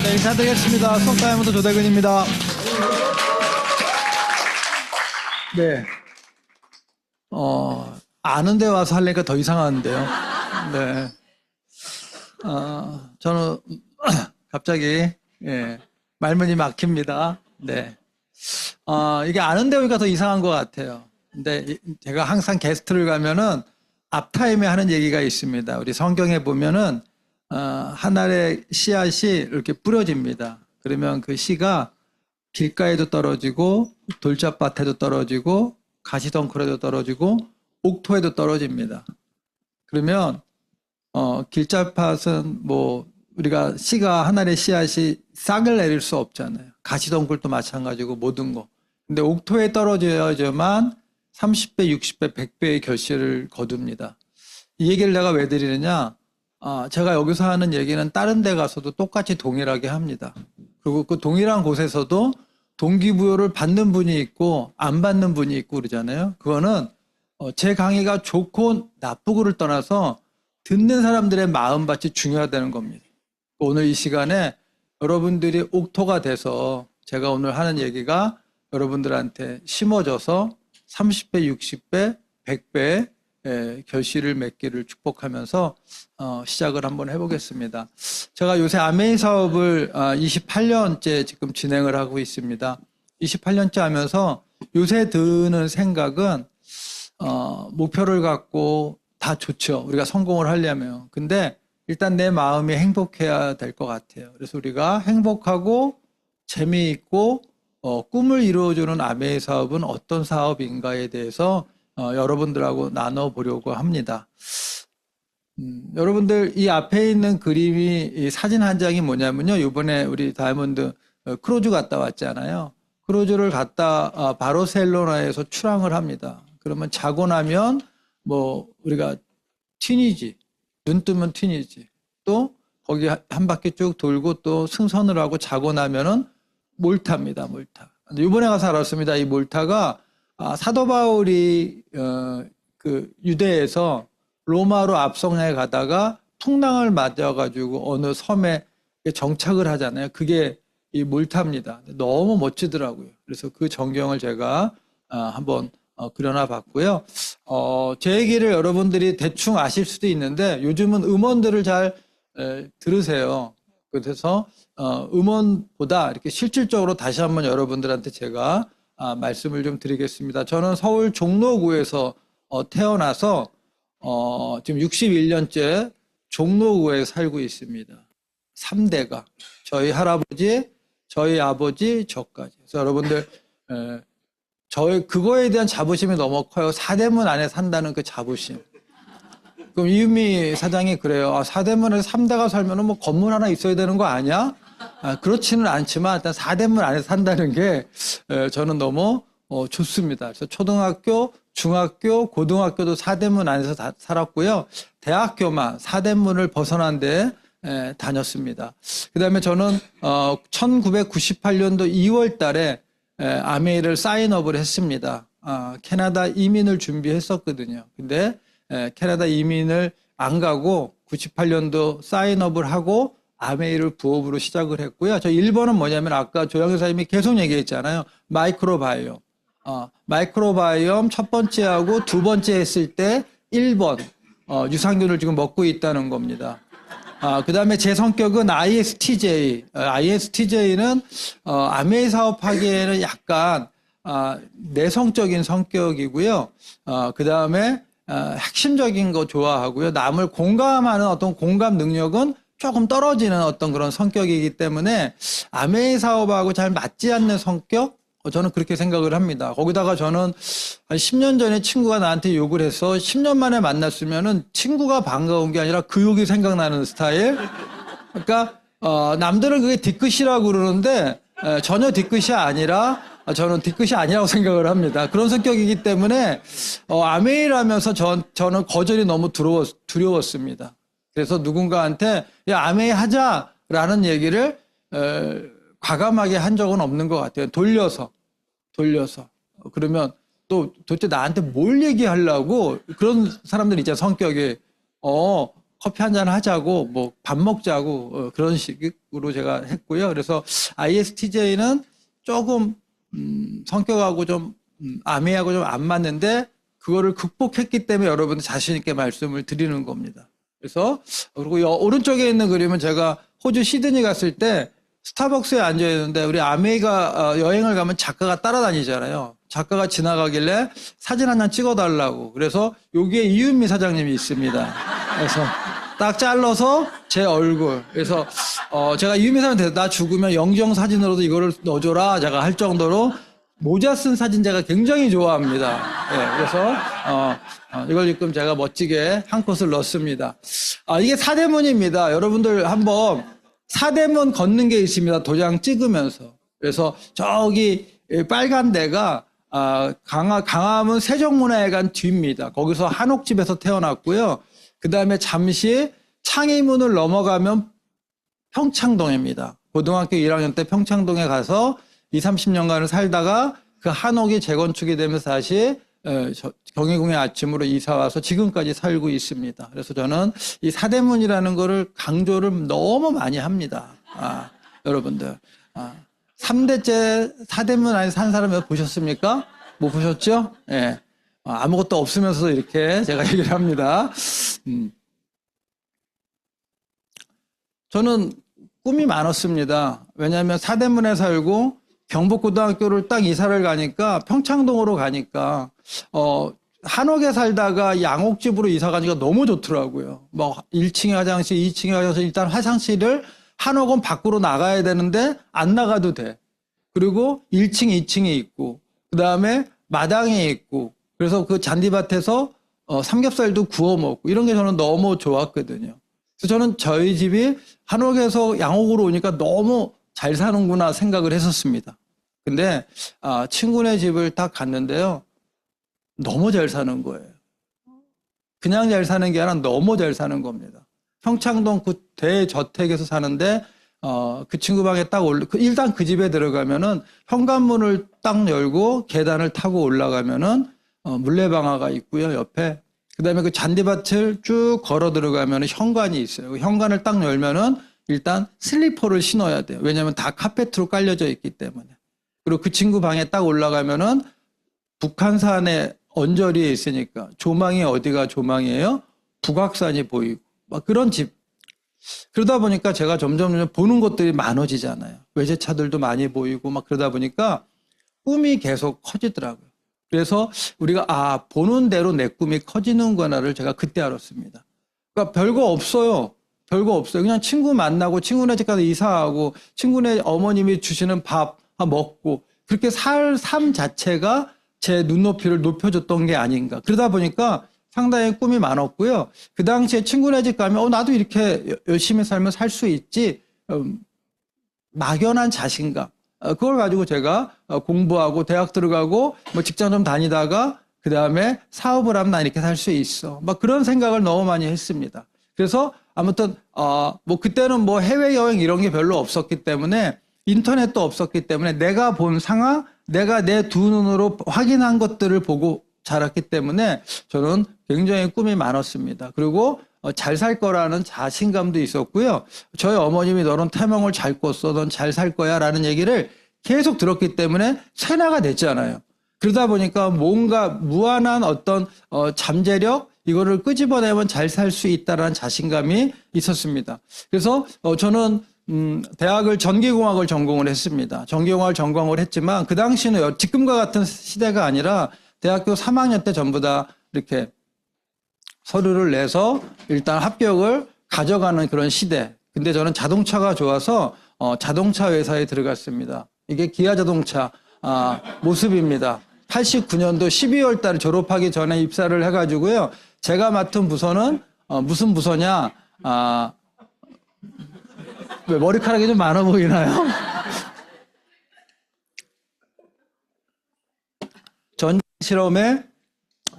네, 인사드리겠습니다. 송다이아몬드 조대근입니다. 네. 아는 데 와서 하려니까 더 이상한데요. 네. 저는 갑자기, 예, 말문이 막힙니다. 네. 이게 아는 데 오니까 더 이상한 것 같아요. 근데 제가 항상 게스트를 가면은 앞타임에 하는 얘기가 있습니다. 우리 성경에 보면은, 한 알의 씨앗이 이렇게 뿌려집니다. 그러면 그 씨가 길가에도 떨어지고, 돌짝밭에도 떨어지고, 가시덩굴에도 떨어지고, 옥토에도 떨어집니다. 그러면, 길짝밭은 뭐, 우리가 씨가, 한 알의 씨앗이 싹을 내릴 수 없잖아요. 가시덩굴도 마찬가지고 모든 거. 근데 옥토에 떨어져야지만 30배, 60배, 100배의 결실을 거둡니다. 이 얘기를 내가 왜 드리느냐? 제가 여기서 하는 얘기는 다른 데 가서도 똑같이 동일하게 합니다. 그리고 그 동일한 곳에서도 동기부여를 받는 분이 있고 안 받는 분이 있고 그러잖아요. 그거는 제 강의가 좋고 나쁘고를 떠나서 듣는 사람들의 마음밭이 중요하다는 겁니다. 오늘 이 시간에 여러분들이 옥토가 돼서 제가 오늘 하는 얘기가 여러분들한테 심어져서 30배, 60배, 100배 결실을 맺기를 축복하면서 시작을 한번 해보겠습니다. 제가 요새 아메이 사업을 28년째 지금 진행을 하고 있습니다. 28년째 하면서 요새 드는 생각은 목표를 갖고 다 좋죠. 우리가 성공을 하려면. 근데 일단 내 마음이 행복해야 될 것 같아요. 그래서 우리가 행복하고 재미있고 꿈을 이루어주는 아메이 사업은 어떤 사업인가에 대해서 여러분들하고 나눠보려고 합니다. 여러분들 이 앞에 있는 그림이 이 사진 한 장이 뭐냐면요. 이번에 우리 다이아몬드 크루즈 갔다 왔잖아요. 크루즈를 갔다 바르셀로나에서 출항을 합니다. 그러면 자고 나면 뭐 우리가 튀니지, 눈 뜨면 튀니지, 또 거기 한 바퀴 쭉 돌고 또 승선을 하고 자고 나면은 몰타입니다. 몰타. 이번에 가서 알았습니다. 이 몰타가 사도 바울이 그 유대에서 로마로 앞성에 가다가 풍랑을 맞아가지고 어느 섬에 정착을 하잖아요. 그게 이 몰타입니다. 너무 멋지더라고요. 그래서 그 전경을 제가 한번 그려놔 봤고요. 제 얘기를 여러분들이 대충 아실 수도 있는데 요즘은 음원들을 잘 들으세요. 그래서 음원보다 이렇게 실질적으로 다시 한번 여러분들한테 제가 말씀을 좀 드리겠습니다. 저는 서울 종로구에서 태어나서 지금 61년째 종로구에 살고 있습니다. 3대가 저희 할아버지, 저희 아버지, 저까지. 그래서 여러분들 저희 그거에 대한 자부심이 너무 커요. 사대문 안에 산다는 그 자부심. 그럼 이은미 사장이 그래요. 사대문에 3대가 살면은 뭐 건물 하나 있어야 되는 거 아니야? 그렇지는 않지만 일단 사대문 안에 산다는 게 저는 너무 좋습니다. 그래서 초등학교, 중학교, 고등학교도 사대문 안에서 다 살았고요. 대학교만 사대문을 벗어난 데 다녔습니다. 그 다음에 저는 1998년도 2월 달에 아메이를 사인업을 했습니다. 캐나다 이민을 준비했었거든요. 근데 캐나다 이민을 안 가고 98년도 사인업을 하고 아메이를 부업으로 시작을 했고요. 저 1번은 뭐냐면 아까 조영희 사님이 계속 얘기했잖아요. 마이크로바이옴. 마이크로바이옴 첫 번째하고 두 번째 했을 때 1번 유산균을 지금 먹고 있다는 겁니다. 그 다음에 제 성격은 ISTJ. ISTJ는 아메이 사업하기에는 약간 내성적인 성격이고요. 그 다음에 핵심적인 거 좋아하고요. 남을 공감하는 어떤 공감 능력은 조금 떨어지는 어떤 그런 성격이기 때문에 아메이 사업하고 잘 맞지 않는 성격? 저는 그렇게 생각을 합니다. 거기다가 저는 한 10년 전에 친구가 나한테 욕을 해서 10년 만에 만났으면은 친구가 반가운 게 아니라 그 욕이 생각나는 스타일. 그러니까 남들은 그게 뒤끝이라고 그러는데 전혀 뒤끝이 아니라 저는 뒤끝이 아니라고 생각을 합니다. 그런 성격이기 때문에 아메이라면서 저는 거절이 너무 두려웠습니다. 그래서 누군가한테 야 아메이 하자라는 얘기를 과감하게 한 적은 없는 것 같아요. 돌려서 그러면 또 도대체 나한테 뭘 얘기하려고 그런 사람들 있잖아요. 성격이 커피 한잔 하자고, 뭐 밥 먹자고, 그런 식으로 제가 했고요. 그래서 ISTJ는 조금, 성격하고 좀, 아미하고 좀 안 맞는데, 그거를 극복했기 때문에 여러분들 자신 있게 말씀을 드리는 겁니다. 그래서, 그리고 오른쪽에 있는 그림은 제가 호주 시드니 갔을 때 스타벅스에 앉아 있는데 우리 아메이가 여행을 가면 작가가 따라다니잖아요. 작가가 지나가길래 사진 한 장 찍어달라고. 그래서 여기에 이윤미 사장님이 있습니다. 그래서 딱 잘라서 제 얼굴. 그래서 제가 이윤미 사장님한테 나 죽으면 영정 사진으로도 이거를 넣어줘라 제가 할 정도로 모자 쓴 사진 제가 굉장히 좋아합니다. 네, 그래서 이걸 지금 제가 멋지게 한 컷을 넣습니다. 이게 사대문입니다. 여러분들 한번 사대문 걷는 게 있습니다. 도장 찍으면서. 그래서 저기 빨간 데가 강화문 세종문화회관 뒤입니다. 거기서 한옥집에서 태어났고요. 그 다음에 잠시 창의문을 넘어가면 평창동입니다. 고등학교 1학년 때 평창동에 가서 20, 30년간을 살다가 그 한옥이 재건축이 되면서 다시 경희궁의 아침으로 이사 와서 지금까지 살고 있습니다. 그래서 저는 이 사대문이라는 거를 강조를 너무 많이 합니다. 여러분들. 3대째 사대문 안에 산 사람 몇 보셨습니까? 못 보셨죠? 예. 네. 아무것도 없으면서도 이렇게 제가 얘기를 합니다. 저는 꿈이 많았습니다. 왜냐하면 사대문에 살고 경북고등학교를 딱 이사를 가니까 평창동으로 가니까 한옥에 살다가 양옥집으로 이사 가니까 너무 좋더라고요. 뭐 1층에 화장실, 2층에 화장실, 일단 화장실을 한옥은 밖으로 나가야 되는데 안 나가도 돼. 그리고 1층, 2층에 있고 그다음에 마당에 있고 그래서 그 잔디밭에서 삼겹살도 구워 먹고 이런 게 저는 너무 좋았거든요. 그래서 저는 저희 집이 한옥에서 양옥으로 오니까 너무 잘 사는구나 생각을 했었습니다. 근데 친구네 집을 딱 갔는데요. 너무 잘 사는 거예요. 그냥 잘 사는 게 아니라 너무 잘 사는 겁니다. 평창동 그 대저택에서 사는데 그 친구 방에 딱 일단 그 집에 들어가면은 현관문을 딱 열고 계단을 타고 올라가면은 물레방아가 있고요, 옆에. 그다음에 그 잔디밭을 쭉 걸어 들어가면 현관이 있어요. 그 현관을 딱 열면은 일단 슬리퍼를 신어야 돼요. 왜냐하면 다 카페트로 깔려져 있기 때문에. 그리고 그 친구 방에 딱 올라가면은 북한산의 언저리에 있으니까 조망이 어디가 조망이에요? 북악산이 보이고 막 그런 집. 그러다 보니까 제가 점점 보는 것들이 많아지잖아요. 외제차들도 많이 보이고 막 그러다 보니까 꿈이 계속 커지더라고요. 그래서 우리가 보는 대로 내 꿈이 커지는구나를 제가 그때 알았습니다. 그러니까 별거 없어요. 별거 없어요. 그냥 친구 만나고 친구네 집 가서 이사하고 친구네 어머님이 주시는 밥 먹고 그렇게 살 삶 자체가 제 눈높이를 높여줬던 게 아닌가. 그러다 보니까 상당히 꿈이 많았고요. 그 당시에 친구네 집 가면 나도 이렇게 열심히 살면 살 수 있지. 막연한 자신감. 그걸 가지고 제가 공부하고 대학 들어가고 뭐 직장 좀 다니다가 그 다음에 사업을 하면 나 이렇게 살 수 있어. 막 그런 생각을 너무 많이 했습니다. 그래서 아무튼 뭐 그때는 뭐 해외여행 이런 게 별로 없었기 때문에 인터넷도 없었기 때문에 내가 본 상황, 내가 내 두 눈으로 확인한 것들을 보고 자랐기 때문에 저는 굉장히 꿈이 많았습니다. 그리고 잘 살 거라는 자신감도 있었고요. 저희 어머님이 너는 태몽을 잘 꿨어, 넌 잘 살 거야 라는 얘기를 계속 들었기 때문에 세뇌가 됐잖아요. 그러다 보니까 뭔가 무한한 어떤 잠재력 이거를 끄집어내면 잘 살 수 있다라는 자신감이 있었습니다. 그래서 저는 대학을 전기공학을 전공을 했습니다. 전기공학을 전공을 했지만 그 당시는 지금과 같은 시대가 아니라 대학교 3학년 때 전부 다 이렇게 서류를 내서 일단 합격을 가져가는 그런 시대. 근데 저는 자동차가 좋아서 자동차 회사에 들어갔습니다. 이게 기아 자동차 모습입니다. 89년도 12월 달에 졸업하기 전에 입사를 해가지고요. 제가 맡은 부서는 무슨 부서냐? 왜 머리카락이 좀 많아 보이나요? 전 실험의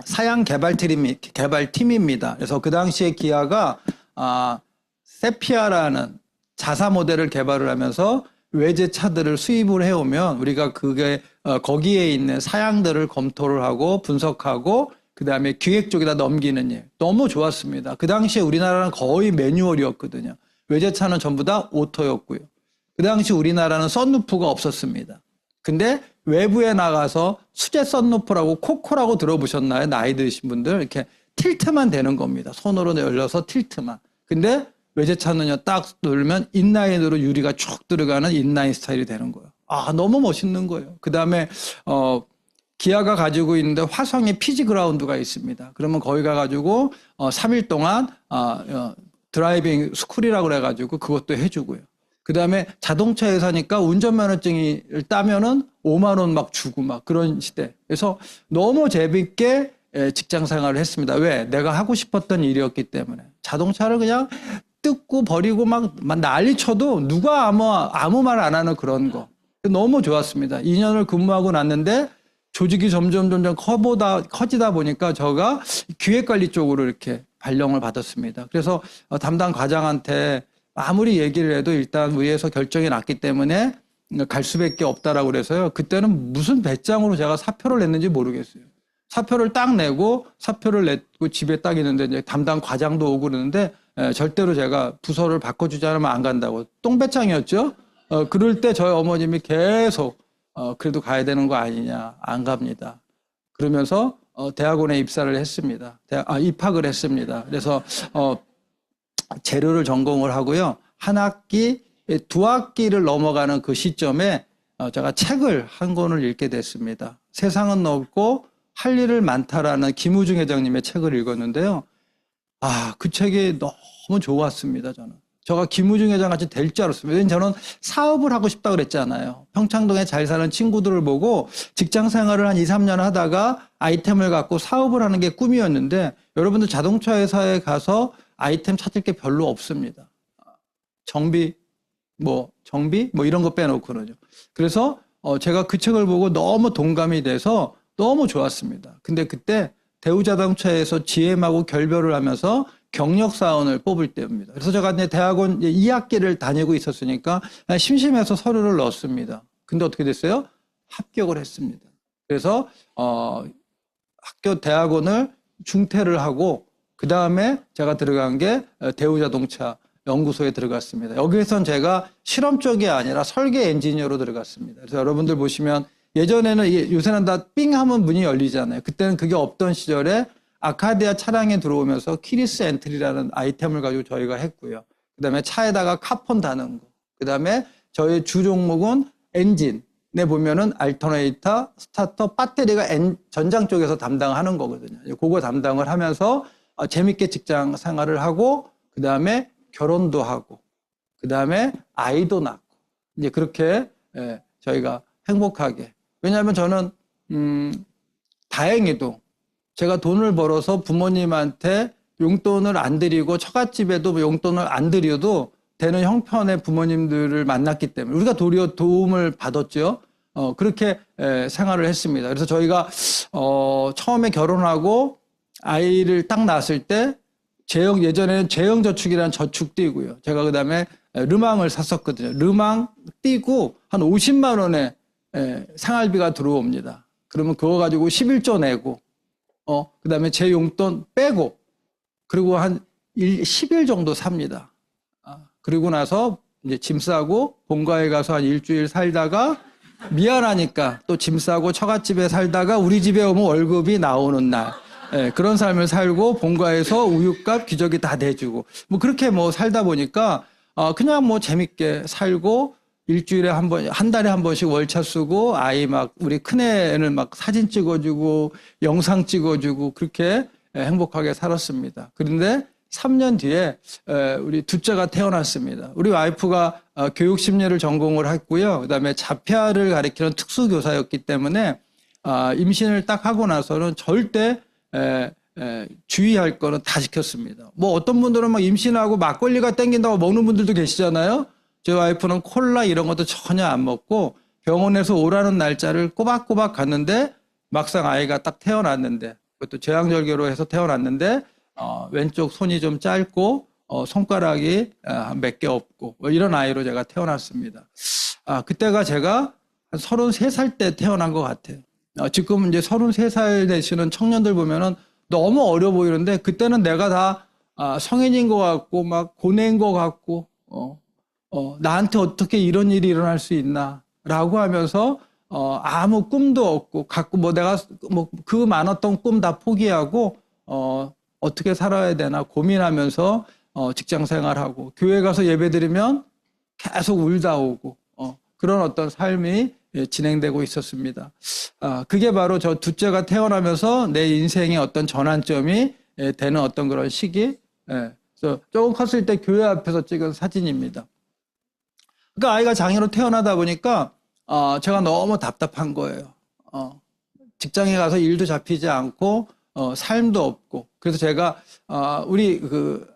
사양 개발팀입니다. 그래서 그 당시에 기아가 세피아라는 자사 모델을 개발을 하면서 외제 차들을 수입을 해오면 우리가 그게 거기에 있는 사양들을 검토를 하고 분석하고 그다음에 기획 쪽에다 넘기는 일. 너무 좋았습니다. 그 당시에 우리나라는 거의 매뉴얼이었거든요. 외제차는 전부 다 오토였고요. 그 당시 우리나라는 썬루프가 없었습니다. 근데 외부에 나가서 수제 썬루프라고 코코라고 들어보셨나요? 나이 드신 분들 이렇게 틸트만 되는 겁니다. 손으로 열려서 틸트만. 근데 외제차는요, 딱 누르면 인라인으로 유리가 쭉 들어가는 인라인 스타일이 되는 거예요. 아, 너무 멋있는 거예요. 그 다음에 기아가 가지고 있는데 화성에 피지 그라운드가 있습니다. 그러면 거기 가가지고 3일 동안 드라이빙 스쿨이라고 그래가지고 그것도 해주고요. 그 다음에 자동차 회사니까 운전면허증을 따면은 5만 원 막 주고 막 그런 시대. 그래서 너무 재밌게 직장 생활을 했습니다. 왜? 내가 하고 싶었던 일이었기 때문에. 자동차를 그냥 뜯고 버리고 막 난리 쳐도 누가 아무 말 안 하는 그런 거. 너무 좋았습니다. 2년을 근무하고 났는데 조직이 점점 커지다 보니까 제가 기획관리 쪽으로 이렇게 발령을 받았습니다. 그래서 담당 과장한테 아무리 얘기를 해도 일단 위에서 결정이 났기 때문에 갈 수밖에 없다라고 그래서요. 그때는 무슨 배짱으로 제가 사표를 냈는지 모르겠어요. 사표를 딱 내고 집에 딱 있는데 이제 담당 과장도 오고 그러는데 절대로 제가 부서를 바꿔주지 않으면 안 간다고. 똥배짱이었죠. 그럴 때 저희 어머님이 계속 그래도 가야 되는 거 아니냐. 안 갑니다. 그러면서 대학원에 입사를 했습니다. 입학을 했습니다. 그래서 재료를 전공을 하고요. 한 학기, 두 학기를 넘어가는 그 시점에 제가 책을 한 권을 읽게 됐습니다. 세상은 넓고 할 일을 많다라는 김우중 회장님의 책을 읽었는데요. 그 책이 너무 좋았습니다, 저는. 제가 김우중 회장 같이 될 줄 알았습니다. 왜냐면 저는 사업을 하고 싶다고 그랬잖아요. 평창동에 잘 사는 친구들을 보고 직장 생활을 한 2, 3년 하다가 아이템을 갖고 사업을 하는 게 꿈이었는데 여러분들 자동차 회사에 가서 아이템 찾을 게 별로 없습니다. 정비 이런 거 빼놓고는요. 그래서 제가 그 책을 보고 너무 동감이 돼서 너무 좋았습니다. 근데 그때 대우자동차에서 GM하고 결별을 하면서 경력사원을 뽑을 때입니다. 그래서 제가 대학원 2학기를 다니고 있었으니까 심심해서 서류를 넣었습니다. 근데 어떻게 됐어요? 합격을 했습니다. 그래서 대학원을 중퇴를 하고 그 다음에 제가 들어간 게 대우자동차 연구소에 들어갔습니다. 여기에선 제가 실험 쪽이 아니라 설계 엔지니어로 들어갔습니다. 그래서 여러분들 보시면 예전에는 요새는 다 삥 하면 문이 열리잖아요. 그때는 그게 없던 시절에 아카디아 차량에 들어오면서 키리스 엔트리라는 아이템을 가지고 저희가 했고요. 그 다음에 차에다가 카폰 다는 거. 그 다음에 저희 주 종목은 엔진에 보면은 알터네이터, 스타터, 배터리가 전장 쪽에서 담당하는 거거든요. 그거 담당을 하면서 재밌게 직장 생활을 하고 그 다음에 결혼도 하고 그 다음에 아이도 낳고 이제 그렇게 저희가 행복하게. 왜냐하면 저는 다행히도 제가 돈을 벌어서 부모님한테 용돈을 안 드리고 처갓집에도 용돈을 안 드려도 되는 형편의 부모님들을 만났기 때문에 우리가 도리어 도움을 받았죠. 그렇게 생활을 했습니다. 그래서 저희가 처음에 결혼하고 아이를 딱 낳았을 때 예전에는 재형저축이라는 저축도 있고요. 제가 그 다음에 르망을 샀었거든요. 르망 띄고 한 50만 원의 생활비가 들어옵니다. 그러면 그거 가지고 11조 내고 그 다음에 제 용돈 빼고 그리고 한 10일 정도 삽니다. 그리고 나서 이제 짐 싸고 본가에 가서 한 일주일 살다가 미안하니까 또 짐 싸고 처갓집에 살다가 우리 집에 오면 월급이 나오는 날 그런 삶을 살고 본가에서 우유값 기저귀 다 내주고 그렇게 살다 보니까 그냥 재밌게 살고 일주일에 한 달에 한 번씩 월차 쓰고 아이 우리 큰애는 사진 찍어주고 영상 찍어주고 그렇게 행복하게 살았습니다. 그런데 3년 뒤에 우리 둘째가 태어났습니다. 우리 와이프가 교육심리를 전공을 했고요. 그다음에 자폐아를 가리키는 특수교사였기 때문에 임신을 딱 하고 나서는 절대 주의할 거는 다 지켰습니다. 어떤 분들은 임신하고 막걸리가 땡긴다고 먹는 분들도 계시잖아요. 제 와이프는 콜라 이런 것도 전혀 안 먹고 병원에서 오라는 날짜를 꼬박꼬박 갔는데 막상 아이가 딱 태어났는데 그것도 제왕절개로 해서 태어났는데 왼쪽 손이 좀 짧고 손가락이 몇 개 없고 이런 아이로 제가 태어났습니다. 그때가 제가 한 33살 때 태어난 것 같아요. 지금 이제 33살 되시는 청년들 보면은 너무 어려 보이는데 그때는 내가 다 성인인 것 같고 막 고뇌인 것 같고 나한테 어떻게 이런 일이 일어날 수 있나라고 하면서 아무 꿈도 없고 갖고 뭐 내가 뭐 그 많았던 꿈 다 포기하고 어떻게 살아야 되나 고민하면서 직장 생활하고 교회 가서 예배드리면 계속 울다 오고 그런 어떤 삶이 진행되고 있었습니다. 그게 바로 저 둘째가 태어나면서 내 인생의 어떤 전환점이 되는 어떤 그런 시기. 그래서 조금 컸을 때 교회 앞에서 찍은 사진입니다. 그러니까 아이가 장애로 태어나다 보니까 제가 너무 답답한 거예요. 직장에 가서 일도 잡히지 않고 삶도 없고 그래서 제가 우리 그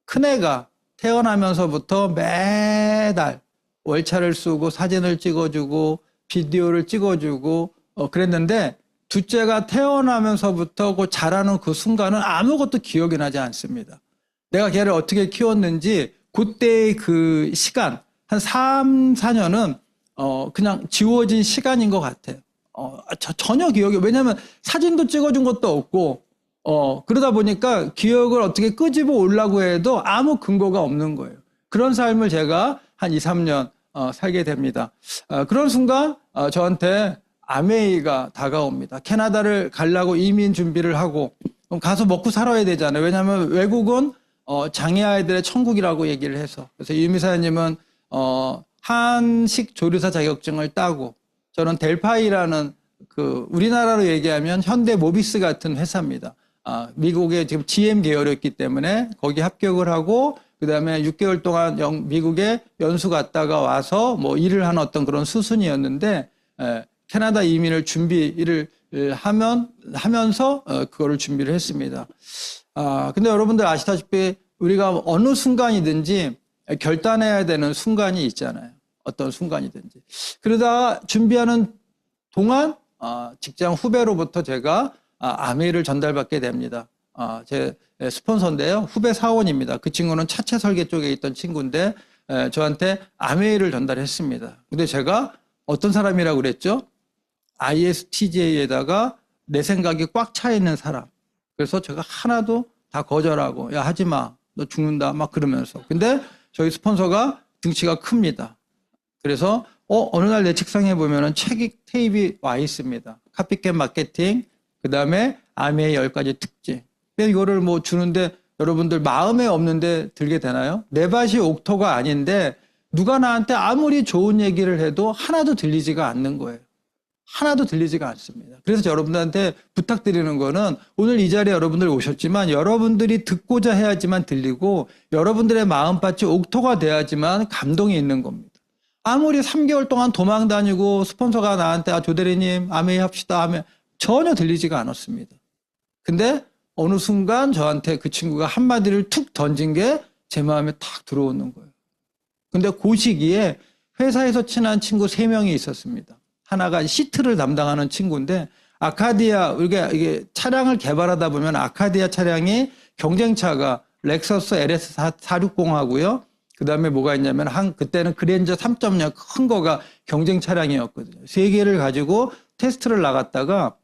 큰애가 태어나면서부터 매달 월차를 쓰고 사진을 찍어주고 비디오를 찍어주고 그랬는데 둘째가 태어나면서부터 그 자라는 그 순간은 아무것도 기억이 나지 않습니다. 내가 걔를 어떻게 키웠는지 그때의 그 시간 한 3, 4년은 그냥 지워진 시간인 것 같아요. 전혀 기억이, 왜냐면 사진도 찍어준 것도 없고, 그러다 보니까 기억을 어떻게 끄집어 오려고 해도 아무 근거가 없는 거예요. 그런 삶을 제가 한 2, 3년 살게 됩니다. 그런 순간 저한테 아메이가 다가옵니다. 캐나다를 가려고 이민 준비를 하고, 그럼 가서 먹고 살아야 되잖아요. 왜냐하면 외국은 장애 아이들의 천국이라고 얘기를 해서. 그래서 유미사님은 한식 조리사 자격증을 따고 저는 델파이라는 그 우리나라로 얘기하면 현대 모비스 같은 회사입니다. 미국의 지금 GM 계열이었기 때문에 거기 합격을 하고 그다음에 6개월 동안 미국에 연수 갔다가 와서 뭐 일을 하는 어떤 그런 수순이었는데 캐나다 이민을 준비를 하면서 그거를 준비를 했습니다. 근데 여러분들 아시다시피 우리가 어느 순간이든지 결단해야 되는 순간이 있잖아요. 어떤 순간이든지. 그러다가 준비하는 동안 직장 후배로부터 제가 아메이를 전달받게 됩니다. 제 스폰서인데요. 후배 사원입니다. 그 친구는 차체 설계 쪽에 있던 친구인데 저한테 아메이를 전달했습니다. 근데 제가 어떤 사람이라고 그랬죠? ISTJ에다가 내 생각이 꽉 차 있는 사람. 그래서 제가 하나도 다 거절하고 야 하지 마. 너 죽는다. 막 그러면서. 근데 저희 스폰서가 등치가 큽니다. 그래서 어느 날 내 책상에 보면은 책이 테이프가 와 있습니다. 카피캣 마케팅, 그 다음에 아메이 10가지 특징. 근데 이거를 뭐 주는데 여러분들 마음에 없는데 들게 되나요? 내 밭이 옥토가 아닌데 누가 나한테 아무리 좋은 얘기를 해도 하나도 들리지가 않는 거예요. 하나도 들리지가 않습니다. 그래서 여러분들한테 부탁드리는 거는 오늘 이 자리에 여러분들 오셨지만 여러분들이 듣고자 해야지만 들리고 여러분들의 마음밭이 옥토가 돼야지만 감동이 있는 겁니다. 아무리 3개월 동안 도망 다니고 스폰서가 나한테 조대리님 아메이 합시다 하면 전혀 들리지가 않았습니다. 근데 어느 순간 저한테 그 친구가 한마디를 툭 던진 게 제 마음에 탁 들어오는 거예요. 근데 그 시기에 회사에서 친한 친구 3명이 있었습니다. 하나가 시트를 담당하는 친구인데 아카디아, 우리가 이게 차량을 개발하다 보면 아카디아 차량이 경쟁차가 렉서스 LS460하고요. 그 다음에 뭐가 있냐면 그때는 그랜저 3.0 큰 거가 경쟁 차량이었거든요. 3개를 가지고 테스트를 나갔다가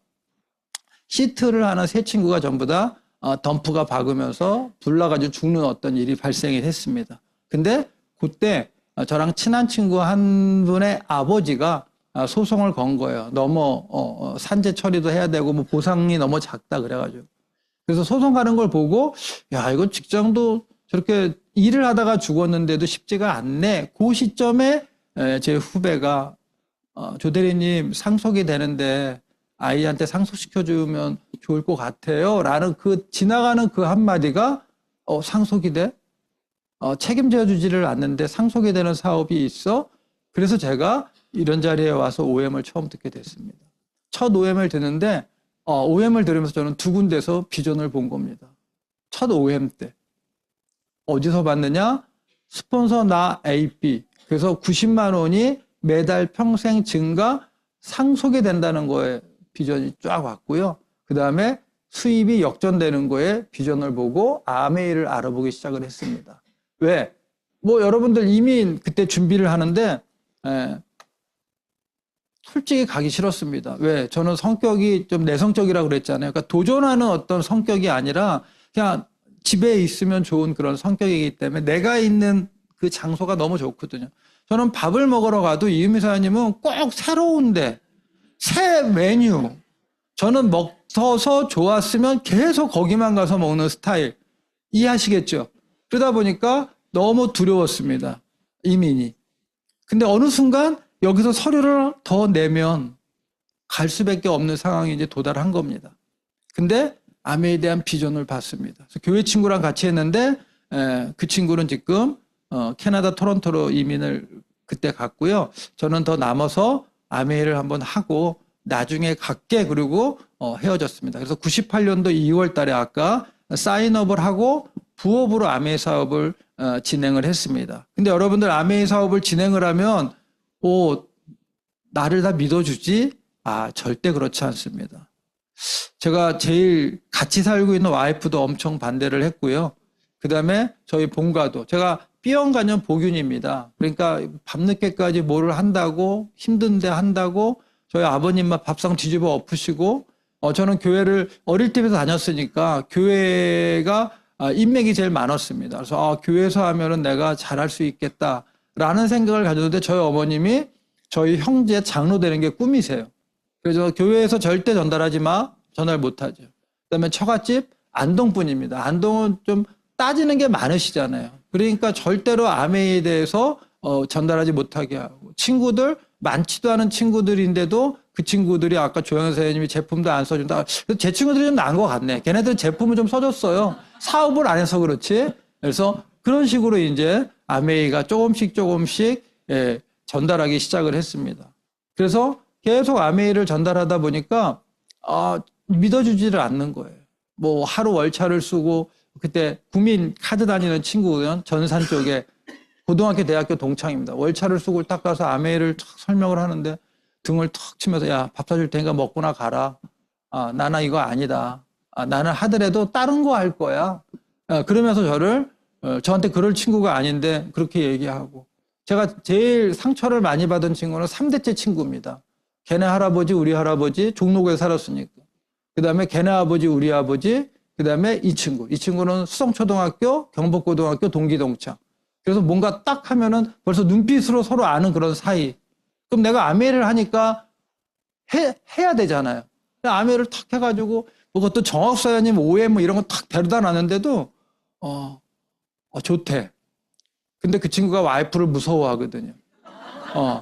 시트를 하는 세 친구가 전부 다 덤프가 박으면서 불나가지고 죽는 어떤 일이 발생이 했습니다. 근데 그때 저랑 친한 친구 한 분의 아버지가 소송을 건 거예요. 너무 산재 처리도 해야 되고 뭐 보상이 너무 작다 그래가지고. 그래서 소송 가는 걸 보고 야 이거 직장도 저렇게 일을 하다가 죽었는데도 쉽지가 않네. 그 시점에 제 후배가 조대리님 상속이 되는데 아이한테 상속시켜주면 좋을 것 같아요. 라는 그 지나가는 그 한마디가 상속이 돼? 책임져 주지를 않는데 상속이 되는 사업이 있어? 그래서 제가 이런 자리에 와서 OM을 처음 듣게 됐습니다. 첫 OM을 듣는데 OM을 들으면서 저는 두 군데서 비전을 본 겁니다. 첫 OM 때. 어디서 봤느냐? 스폰서 나 AP. 그래서 90만 원이 매달 평생 증가 상속이 된다는 거에 비전이 쫙 왔고요. 그 다음에 수입이 역전되는 거에 비전을 보고 아메이를 알아보기 시작을 했습니다. 왜? 뭐 여러분들 이미 그때 준비를 하는데 솔직히 가기 싫었습니다. 왜? 저는 성격이 좀 내성적이라고 그랬잖아요. 그러니까 도전하는 어떤 성격이 아니라 그냥 집에 있으면 좋은 그런 성격이기 때문에 내가 있는 그 장소가 너무 좋거든요. 저는 밥을 먹으러 가도 이유미 사장님은 꼭 새로운데, 새 메뉴. 저는 먹어서 좋았으면 계속 거기만 가서 먹는 스타일. 이해하시겠죠? 그러다 보니까 너무 두려웠습니다. 이민이. 근데 어느 순간 여기서 서류를 더 내면 갈 수밖에 없는 상황에 이제 도달한 겁니다. 근데 아메에 대한 비전을 봤습니다. 그래서 교회 친구랑 같이 했는데 그 친구는 지금 캐나다 토론토로 이민을 그때 갔고요. 저는 더 남아서 아메를 한번 하고 나중에 갈게 그리고 헤어졌습니다. 그래서 98년도 2월 달에 아까 사인업을 하고 부업으로 아메 사업을 진행을 했습니다. 근데 여러분들 아메 사업을 진행을 하면 나를 다 믿어주지? 절대 그렇지 않습니다. 제가 제일 같이 살고 있는 와이프도 엄청 반대를 했고요. 그 다음에 저희 본가도 제가 B형 간염 보균입니다. 그러니까 밤늦게까지 뭐를 한다고 힘든데 한다고 저희 아버님만 밥상 뒤집어 엎으시고 저는 교회를 어릴 때부터 다녔으니까 교회가 인맥이 제일 많았습니다. 그래서 교회에서 하면은 내가 잘할 수 있겠다라는 생각을 가졌는데 저희 어머님이 저희 형제 장로 되는 게 꿈이세요. 그래서 교회에서 절대 전달하지 마. 전달 못하죠. 그다음에 처갓집 안동분입니다. 안동은 좀 따지는 게 많으시잖아요. 그러니까 절대로 아메에 대해서 전달하지 못하게 하고 친구들 많지도 않은 친구들인데도 그 친구들이 아까 조영선 선생님이 제품도 안 써준다. 제 친구들이 좀 나은 것 같네. 걔네들은 제품을 좀 써줬어요. 사업을 안 해서 그렇지. 그래서 그런 식으로 이제 아메이가 조금씩 전달하기 시작을 했습니다. 그래서 계속 아메이를 전달하다 보니까 믿어주지를 않는 거예요. 뭐 하루 월차를 쓰고 그때 국민 카드 다니는 친구는 전산 쪽에 고등학교 대학교 동창입니다. 월차를 쓰고 딱 가서 아메이를 탁 설명을 하는데 등을 턱 치면서 야, 밥 사줄 테니까 먹고나 가라. 나는 이거 아니다. 나는 하더라도 다른 거 할 거야. 그러면서 저한테 그럴 친구가 아닌데 그렇게 얘기하고 제가 제일 상처를 많이 받은 친구는 3대째 친구입니다. 걔네 할아버지, 우리 할아버지, 종로구에 살았으니까. 그 다음에 걔네 아버지, 우리 아버지, 그 다음에 이 친구. 이 친구는 수성초등학교, 경복고등학교 동기동창. 그래서 뭔가 딱 하면은 벌써 눈빛으로 서로 아는 그런 사이. 그럼 내가 아메를 하니까 해야 되잖아요. 아메를 탁 해가지고, 그것도 정학사님 오해 뭐 이런 거 탁 데려다 놨는데도, 좋대. 근데 그 친구가 와이프를 무서워하거든요.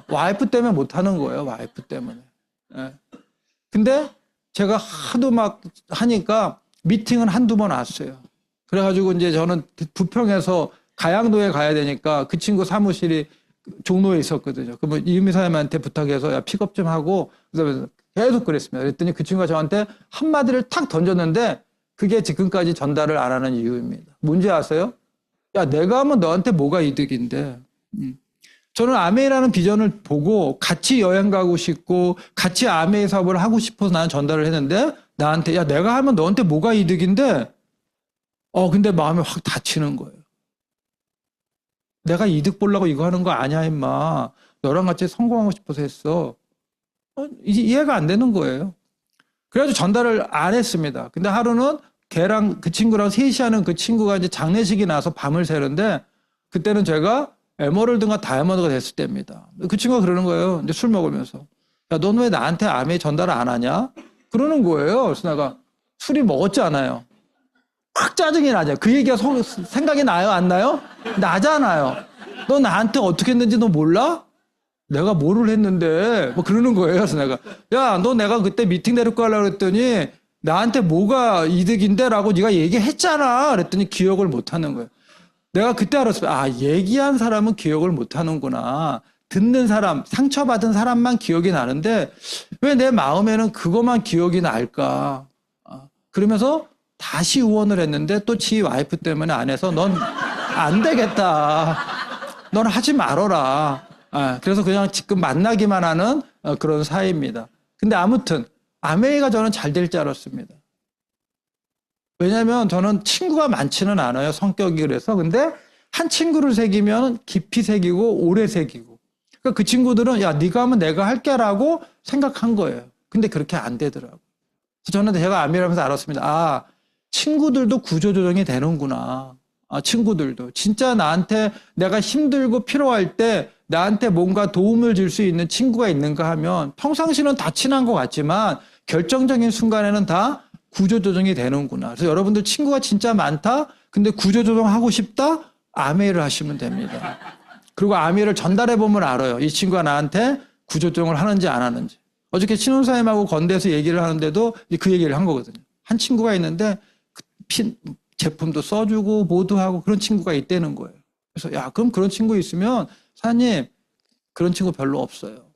와이프 때문에 못하는 거예요, 와이프 때문에. 예. 근데 제가 하도 막 하니까 미팅은 한두 번 왔어요. 그래가지고 이제 저는 부평에서 가양도에 가야 되니까 그 친구 사무실이 종로에 있었거든요. 그러면 이유미 사장님한테 부탁해서 야, 픽업 좀 하고 그래서 계속 그랬습니다. 그랬더니 그 친구가 저한테 한마디를 탁 던졌는데 그게 지금까지 전달을 안 하는 이유입니다. 뭔지 아세요? 야, 내가 하면 너한테 뭐가 이득인데. 저는 아메이라는 비전을 보고 같이 여행 가고 싶고 같이 아메이 사업을 하고 싶어서 나는 전달을 했는데 나한테 야, 내가 하면 너한테 뭐가 이득인데 근데 마음이 확 다치는 거예요. 내가 이득 보려고 이거 하는 거 아니야, 임마. 너랑 같이 성공하고 싶어서 했어. 이해가 안 되는 거예요. 그래가지고 전달을 안 했습니다. 근데 하루는 걔랑 그 친구랑 셋이 하는 그 친구가 이제 장례식이 나서 밤을 새는데 그때는 제가 에머럴드가 다이아몬드가 됐을 때입니다. 그 친구가 그러는 거예요. 이제 술 먹으면서. 야, 넌 왜 나한테 아메 전달을 안 하냐? 그러는 거예요. 그래서 내가 술이 먹었잖아요. 확 짜증이 나죠. 그 얘기가 생각이 나요? 안 나요? 나잖아요. 너 나한테 어떻게 했는지 너 몰라? 내가 뭐를 했는데 뭐 그러는 거예요. 그래서 내가 야, 너 내가 그때 미팅 데리고 가려고 그랬더니 나한테 뭐가 이득인데? 라고 네가 얘기했잖아. 그랬더니 기억을 못 하는 거예요. 내가 그때 알았어요. 얘기한 사람은 기억을 못 하는구나. 듣는 사람, 상처받은 사람만 기억이 나는데 왜 내 마음에는 그것만 기억이 날까? 그러면서 다시 후원을 했는데 또 지 와이프 때문에 안 해서 넌 안 되겠다. 넌 하지 말어라. 그래서 그냥 지금 만나기만 하는 그런 사이입니다. 근데 아무튼 아메이가 저는 잘 될 줄 알았습니다. 왜냐하면 저는 친구가 많지는 않아요. 성격이 그래서. 근데 한 친구를 새기면 깊이 새기고 오래 새기고 그러니까 그 친구들은 야, 네가 하면 내가 할게라고 생각한 거예요. 근데 그렇게 안 되더라고요. 그래서 저는 제가 아메를 하면서 알았습니다. 아, 친구들도 구조조정이 되는구나. 아, 친구들도. 진짜 나한테 내가 힘들고 필요할 때 나한테 뭔가 도움을 줄 수 있는 친구가 있는가 하면 평상시는 다 친한 것 같지만 결정적인 순간에는 다 구조조정이 되는구나. 그래서 여러분들 친구가 진짜 많다? 근데 구조조정하고 싶다? 아메를 하시면 됩니다. 그리고 아메를 전달해보면 알아요. 이 친구가 나한테 구조조정을 하는지 안 하는지. 어저께 신혼사님하고 건대에서 얘기를 하는데도 그 얘기를 한 거거든요. 한 친구가 있는데 제품도 써주고 모두하고 그런 친구가 있다는 거예요. 그래서 야, 그럼 그런 친구 있으면 사장님 그런 친구 별로 없어요.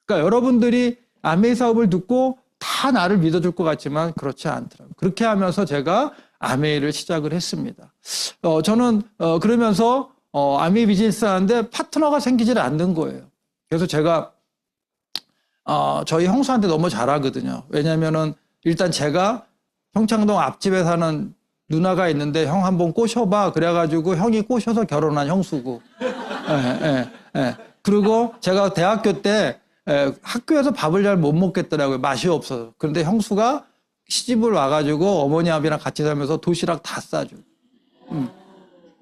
그러니까 여러분들이 아메이 사업을 듣고 다 나를 믿어줄 것 같지만 그렇지 않더라고요. 그렇게 하면서 제가 아메이를 시작을 했습니다. 저는 그러면서 아메이 비즈니스 하는데 파트너가 생기질 않는 거예요. 그래서 제가 저희 형수한테 너무 잘하거든요. 왜냐면은 일단 제가 평창동 앞집에 사는 누나가 있는데 형 한번 꼬셔봐. 그래가지고 형이 꼬셔서 결혼한 형수고. 그리고 제가 대학교 때 학교에서 밥을 잘 못 먹겠더라고요. 맛이 없어서. 그런데 형수가 시집을 와가지고 어머니하고랑 같이 살면서 도시락 다 싸줘.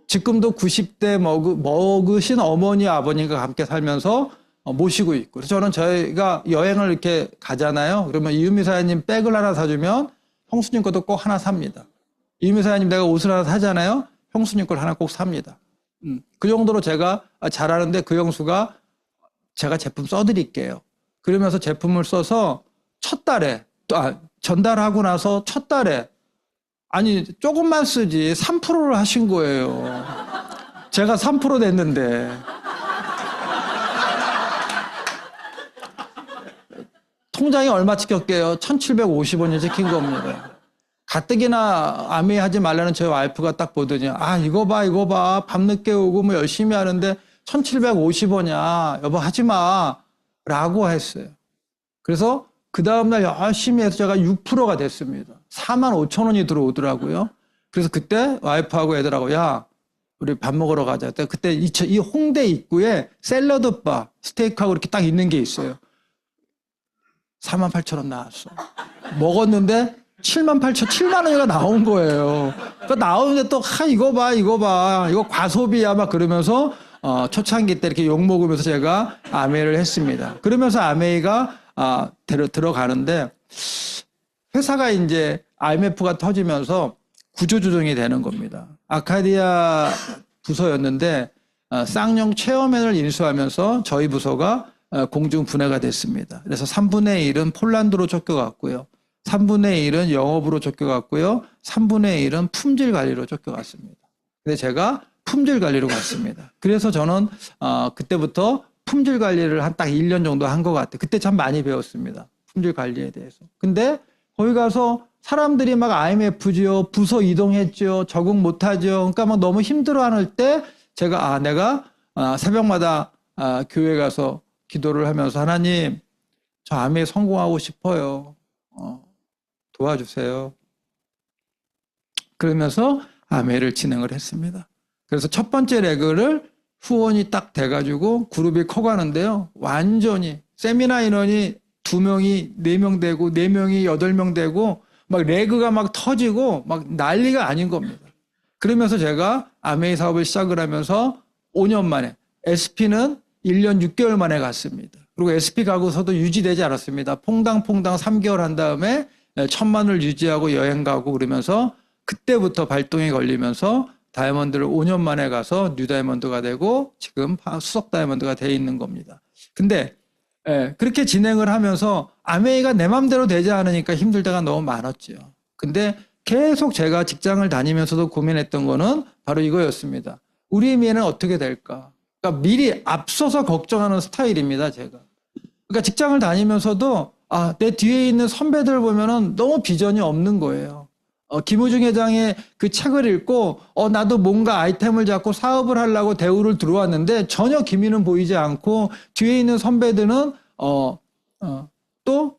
지금도 90대 먹으신 어머니 아버님과 함께 살면서 모시고 있고. 그래서 저는 저희가 여행을 이렇게 가잖아요. 그러면 이유미 사장님 백을 하나 사주면 형수님 것도 꼭 하나 삽니다. 이유미 사장님 내가 옷을 하나 사잖아요. 형수님 걸 하나 꼭 삽니다. 그 정도로 제가 잘하는데 그 형수가 제가 제품 써드릴게요. 그러면서 제품을 써서 첫 달에 전달하고 나서 첫 달에 아니 조금만 쓰지 3%를 하신 거예요. 제가 3% 냈는데. 통장에 얼마 찍혔게요? 1,750원이 찍힌 겁니다. 가뜩이나 아메이 하지 말라는 저희 와이프가 딱 보더니 아 이거 봐 밤늦게 오고 뭐 열심히 하는데 1,750원이야 여보 하지 마 라고 했어요. 그래서 그 다음날 열심히 해서 제가 6%가 됐습니다. 45,000원이 들어오더라고요. 그래서 그때 와이프하고 애들하고 야 우리 밥 먹으러 가자. 그때 이 홍대 입구에 샐러드 바 스테이크하고 이렇게 딱 있는 게 있어요. 48,000원 나왔어. 먹었는데 7만 원이가 나온 거예요. 그러니까 나오는데 또 이거 봐 이거 과소비야 막 그러면서 초창기 때 이렇게 욕 먹으면서 제가 아메이를 했습니다. 그러면서 아메이가 들어가는데 회사가 이제 IMF가 터지면서 구조조정이 되는 겁니다. 아카디아 부서였는데 쌍용 체어맨을 인수하면서 저희 부서가 공중 분해가 됐습니다. 그래서 3분의 1은 폴란드로 쫓겨갔고요. 3분의 1은 영업으로 쫓겨갔고요. 3분의 1은 품질 관리로 쫓겨갔습니다. 근데 제가 품질 관리로 갔습니다. 그래서 저는 그때부터 품질 관리를 한 딱 1년 정도 한 것 같아요. 그때 참 많이 배웠습니다. 품질 관리에 대해서. 근데 거기 가서 사람들이 막 IMF지요. 부서 이동했죠. 적응 못하죠. 그러니까 막 너무 힘들어할 때 제가 내가 새벽마다 교회 가서 기도를 하면서 하나님 저 아메에 성공하고 싶어요. 도와주세요. 그러면서 아메를 진행을 했습니다. 그래서 첫 번째 레그를 후원이 딱 돼가지고 그룹이 커가는데요. 완전히 세미나 인원이 2명이 4명 되고 4명이 8명 되고 막 레그가 막 터지고 막 난리가 아닌 겁니다. 그러면서 제가 아메이 사업을 시작을 하면서 5년 만에 SP는 1년 6개월 만에 갔습니다. 그리고 SP 가고서도 유지되지 않았습니다. 퐁당 3개월 한 다음에 1,000만을 유지하고 여행 가고 그러면서 그때부터 발동이 걸리면서 다이아몬드를 5년 만에 가서 뉴 다이아몬드가 되고 지금 수석 다이아몬드가 돼 있는 겁니다. 근데 그렇게 진행을 하면서 아메이가 내 맘대로 되지 않으니까 힘들 때가 너무 많았죠. 근데 계속 제가 직장을 다니면서도 고민했던 거는 바로 이거였습니다. 우리의 미래는 어떻게 될까? 그러니까 미리 앞서서 걱정하는 스타일입니다, 제가. 그러니까 직장을 다니면서도 내 뒤에 있는 선배들 보면은 너무 비전이 없는 거예요. 김우중 회장의 그 책을 읽고 나도 뭔가 아이템을 잡고 사업을 하려고 대우를 들어왔는데 전혀 기미는 보이지 않고 뒤에 있는 선배들은 또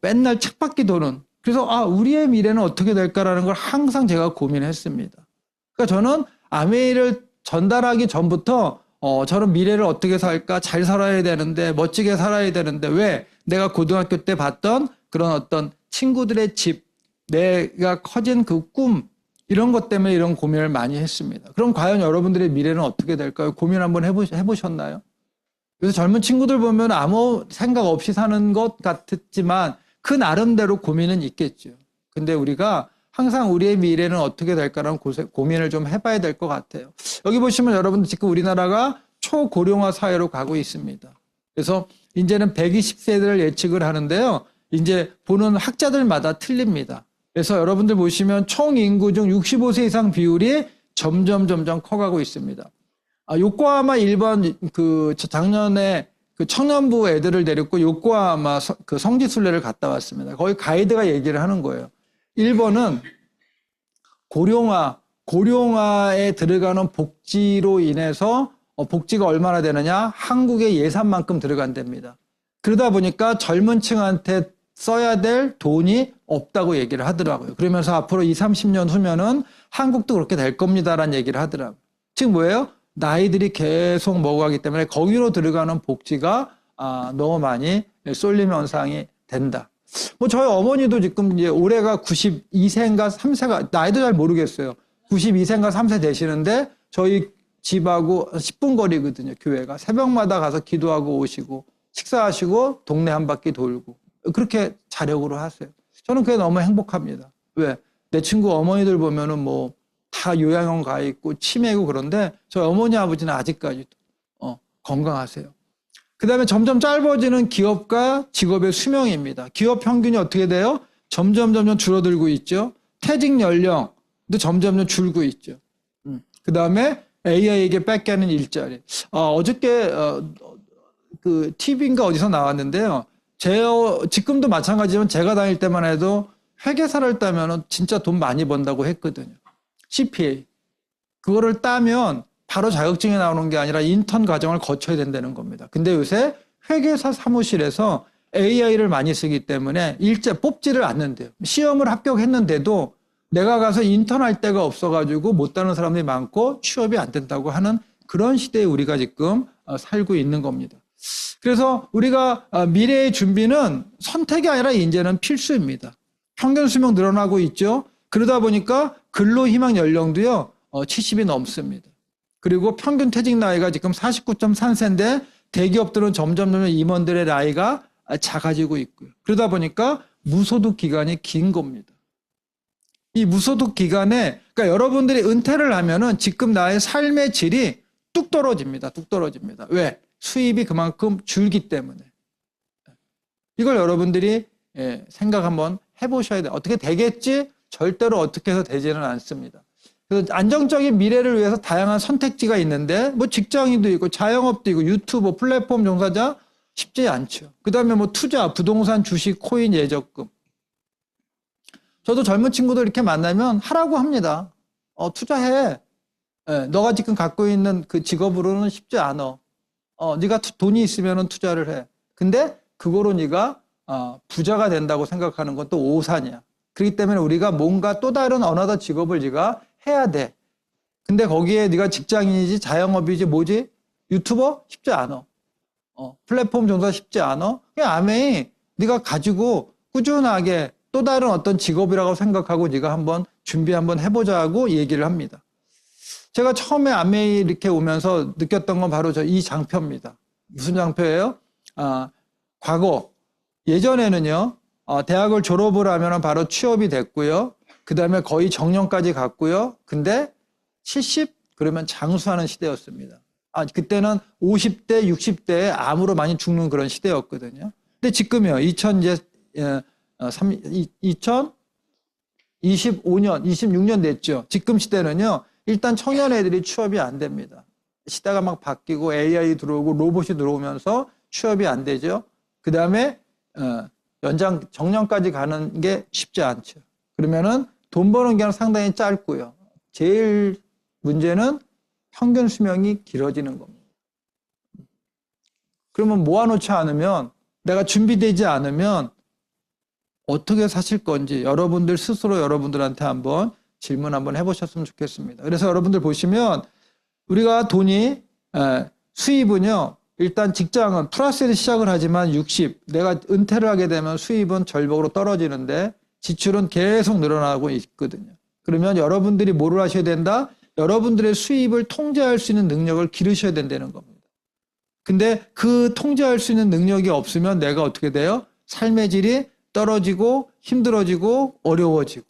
맨날 책밖에 도는. 그래서 우리의 미래는 어떻게 될까라는 걸 항상 제가 고민했습니다. 그러니까 저는 아메이를 전달하기 전부터 저런 미래를 어떻게 살까? 잘 살아야 되는데, 멋지게 살아야 되는데, 왜? 내가 고등학교 때 봤던 그런 어떤 친구들의 집, 내가 커진 그 꿈, 이런 것 때문에 이런 고민을 많이 했습니다. 그럼 과연 여러분들의 미래는 어떻게 될까요? 고민 한번 해보셨나요? 그래서 젊은 친구들 보면 아무 생각 없이 사는 것 같았지만 그 나름대로 고민은 있겠죠. 근데 우리가 항상 우리의 미래는 어떻게 될까라는 고민을 좀 해봐야 될 것 같아요. 여기 보시면 여러분들 지금 우리나라가 초고령화 사회로 가고 있습니다. 그래서 이제는 120세대를 예측을 하는데요. 이제 보는 학자들마다 틀립니다. 그래서 여러분들 보시면 총 인구 중 65세 이상 비율이 점점 커가고 있습니다. 요코하마 일본 작년에 그 청년부 애들을 데리고 요코하마 그 성지순례를 갔다 왔습니다. 거기 가이드가 얘기를 하는 거예요. 일본은 고령화에 들어가는 복지로 인해서 복지가 얼마나 되느냐? 한국의 예산만큼 들어간답니다. 그러다 보니까 젊은 층한테 써야 될 돈이 없다고 얘기를 하더라고요. 그러면서 앞으로 20, 30년 후면은 한국도 그렇게 될 겁니다라는 얘기를 하더라고요. 즉 뭐예요? 나이들이 계속 먹어가기 때문에 거기로 들어가는 복지가 너무 많이 쏠림 현상이 된다. 뭐 저희 어머니도 지금 이제 올해가 92세인가 3세가 나이도 잘 모르겠어요. 92세인가 3세 되시는데 저희 집하고 10분 거리거든요. 교회가 새벽마다 가서 기도하고 오시고 식사하시고 동네 한 바퀴 돌고 그렇게 자력으로 하세요. 저는 그게 너무 행복합니다. 왜? 내 친구 어머니들 보면은 뭐 다 요양원 가 있고 치매고 그런데 저희 어머니 아버지는 아직까지도 건강하세요. 그 다음에 점점 짧아지는 기업과 직업의 수명입니다. 기업 평균이 어떻게 돼요? 점점 줄어들고 있죠. 퇴직 연령도 점점 줄고 있죠. 그 다음에 AI에게 뺏기는 일자리. 어저께 그 TV인가 어디서 나왔는데요. 지금도 마찬가지지만 제가 다닐 때만 해도 회계사를 따면은 진짜 돈 많이 번다고 했거든요. CPA. 그거를 따면 바로 자격증이 나오는 게 아니라 인턴 과정을 거쳐야 된다는 겁니다. 근데 요새 회계사 사무실에서 AI를 많이 쓰기 때문에 뽑지를 않는데요. 시험을 합격했는데도 내가 가서 인턴할 데가 없어가지고 못 따는 사람들이 많고 취업이 안 된다고 하는 그런 시대에 우리가 지금 살고 있는 겁니다. 그래서 우리가 미래의 준비는 선택이 아니라 이제는 필수입니다. 평균 수명 늘어나고 있죠. 그러다 보니까 근로희망 연령도요 70이 넘습니다. 그리고 평균 퇴직 나이가 지금 49.3세인데 대기업들은 점점 임원들의 나이가 작아지고 있고요. 그러다 보니까 무소득 기간이 긴 겁니다. 이 무소득 기간에 그러니까 여러분들이 은퇴를 하면은 지금 나의 삶의 질이 뚝 떨어집니다. 왜? 수입이 그만큼 줄기 때문에. 이걸 여러분들이 생각 한번 해보셔야 돼요. 어떻게 되겠지? 절대로 어떻게 해서 되지는 않습니다. 그래서 안정적인 미래를 위해서 다양한 선택지가 있는데 뭐 직장인도 있고 자영업도 있고 유튜버, 플랫폼 종사자 쉽지 않죠. 그 다음에 뭐 투자, 부동산, 주식, 코인, 예적금. 저도 젊은 친구들 이렇게 만나면 하라고 합니다. 투자해. 너가 지금 갖고 있는 그 직업으로는 쉽지 않아. 네가 돈이 있으면 투자를 해. 근데 그거로 네가 부자가 된다고 생각하는 건 또 오산이야. 그렇기 때문에 우리가 뭔가 또 다른 어느 직업을 네가 해야 돼. 근데 거기에 네가 직장인이지 자영업이지 뭐지? 유튜버? 쉽지 않아. 플랫폼 종사 쉽지 않아. 그냥 아메이 네가 가지고 꾸준하게 또 다른 어떤 직업이라고 생각하고 네가 한번 준비 한번 해보자고 얘기를 합니다. 제가 처음에 아메이 이렇게 오면서 느꼈던 건 바로 이 장표입니다. 무슨 장표예요? 과거 예전에는요. 대학을 졸업을 하면 바로 취업이 됐고요. 그 다음에 거의 정년까지 갔고요. 근데 70? 그러면 장수하는 시대였습니다. 그때는 50대, 60대에 암으로 많이 죽는 그런 시대였거든요. 근데 지금요. 2025년, 26년 됐죠. 지금 시대는요. 일단 청년 애들이 취업이 안 됩니다. 시대가 막 바뀌고 AI 들어오고 로봇이 들어오면서 취업이 안 되죠. 그 다음에 정년까지 가는 게 쉽지 않죠. 그러면은 돈 버는 게 상당히 짧고요. 제일 문제는 평균 수명이 길어지는 겁니다. 그러면 모아놓지 않으면 내가 준비되지 않으면 어떻게 사실 건지 여러분들 스스로 여러분들한테 한번 질문 한번 해보셨으면 좋겠습니다. 그래서 여러분들 보시면 우리가 돈이 수입은요, 일단 직장은 플러스에서 시작을 하지만 60, 내가 은퇴를 하게 되면 수입은 절벽으로 떨어지는데 지출은 계속 늘어나고 있거든요. 그러면 여러분들이 뭐를 하셔야 된다? 여러분들의 수입을 통제할 수 있는 능력을 기르셔야 된다는 겁니다. 근데 그 통제할 수 있는 능력이 없으면 내가 어떻게 돼요? 삶의 질이 떨어지고 힘들어지고 어려워지고.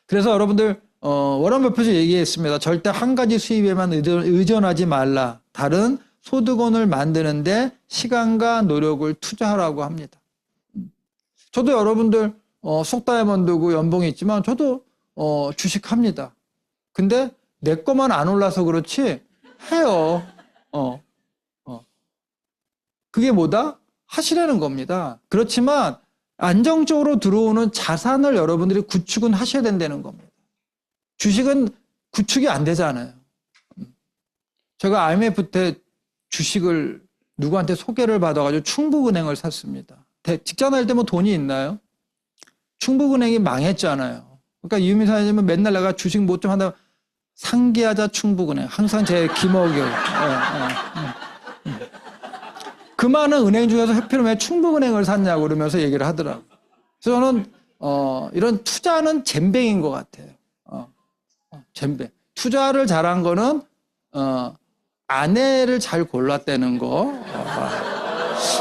그래서 여러분들 워런 버핏이 얘기했습니다. 절대 한 가지 수입에만 의존하지 말라. 다른 소득원을 만드는데 시간과 노력을 투자하라고 합니다. 저도 여러분들 속다이아몬드고 연봉이 있지만 저도 주식합니다. 근데 내 거만 안 올라서 그렇지 해요. 그게 뭐다? 하시라는 겁니다. 그렇지만 안정적으로 들어오는 자산을 여러분들이 구축은 하셔야 된다는 겁니다. 주식은 구축이 안 되잖아요. 제가 IMF 때 주식을 누구한테 소개를 받아가지고 충북은행을 샀습니다. 직장 다닐 때 뭐 돈이 있나요? 충북은행이 망했잖아요. 그러니까 이유미 사장님은 맨날 내가 주식 뭐 좀 한다 상기하자 충북은행. 항상 제 기먹여요. 그 많은 은행 중에서 하필 왜 충북은행을 샀냐고 그러면서 얘기를 하더라고요. 그래서 저는 이런 투자는 잼뱅인 것 같아요. 잼뱅. 투자를 잘한 거는 아내를 잘 골랐다는 거.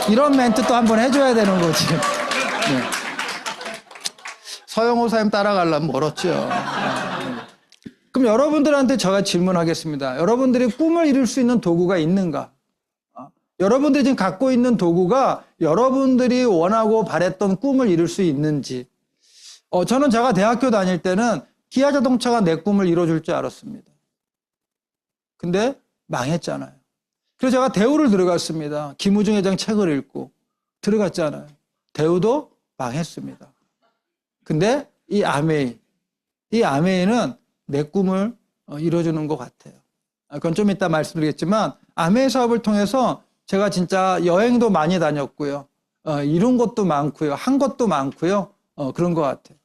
이런 멘트 또 한번 해줘야 되는 거지. 네. 서영호 사님 따라가려면 멀었죠. 그럼 여러분들한테 제가 질문하겠습니다. 여러분들이 꿈을 이룰 수 있는 도구가 있는가? 여러분들이 지금 갖고 있는 도구가 여러분들이 원하고 바랬던 꿈을 이룰 수 있는지. 저는 제가 대학교 다닐 때는 기아 자동차가 내 꿈을 이뤄줄 줄 알았습니다. 근데 망했잖아요. 그래서 제가 대우를 들어갔습니다. 김우중 회장 책을 읽고 들어갔잖아요. 대우도 망했습니다. 근데 이 아메이는 내 꿈을 이뤄주는 것 같아요. 그건 좀 이따 말씀드리겠지만 아메이 사업을 통해서 제가 진짜 여행도 많이 다녔고요. 이룬 것도 많고요. 한 것도 많고요. 그런 것 같아요.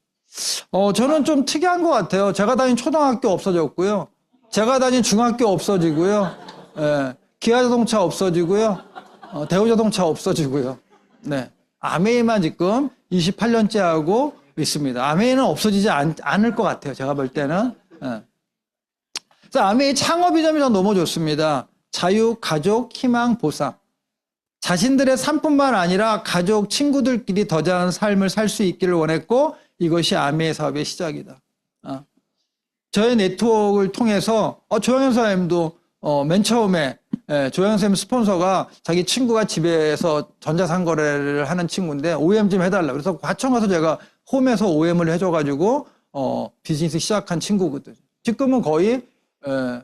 저는 좀 특이한 것 같아요. 제가 다닌 초등학교 없어졌고요. 제가 다닌 중학교 없어지고요. 기아자동차 없어지고요. 대우자동차 없어지고요. 네. 아메이만 지금 28년째 하고 있습니다. 아메이는 없어지지 않을 것 같아요. 제가 볼 때는. 그래서 아메이 창업 이점이 전 너무 좋습니다. 자유, 가족, 희망, 보상. 자신들의 삶뿐만 아니라 가족, 친구들끼리 더 잘한 삶을 살 수 있기를 원했고 이것이 아메이 사업의 시작이다. 저의 네트워크를 통해서 조영현 사장님도 맨 처음에 조영현 선생님 스폰서가 자기 친구가 집에서 전자상거래를 하는 친구인데 OEM 좀 해달라. 그래서 과천 가서 제가 홈에서 OEM을 해줘가지고 비즈니스 시작한 친구거든요. 지금은 거의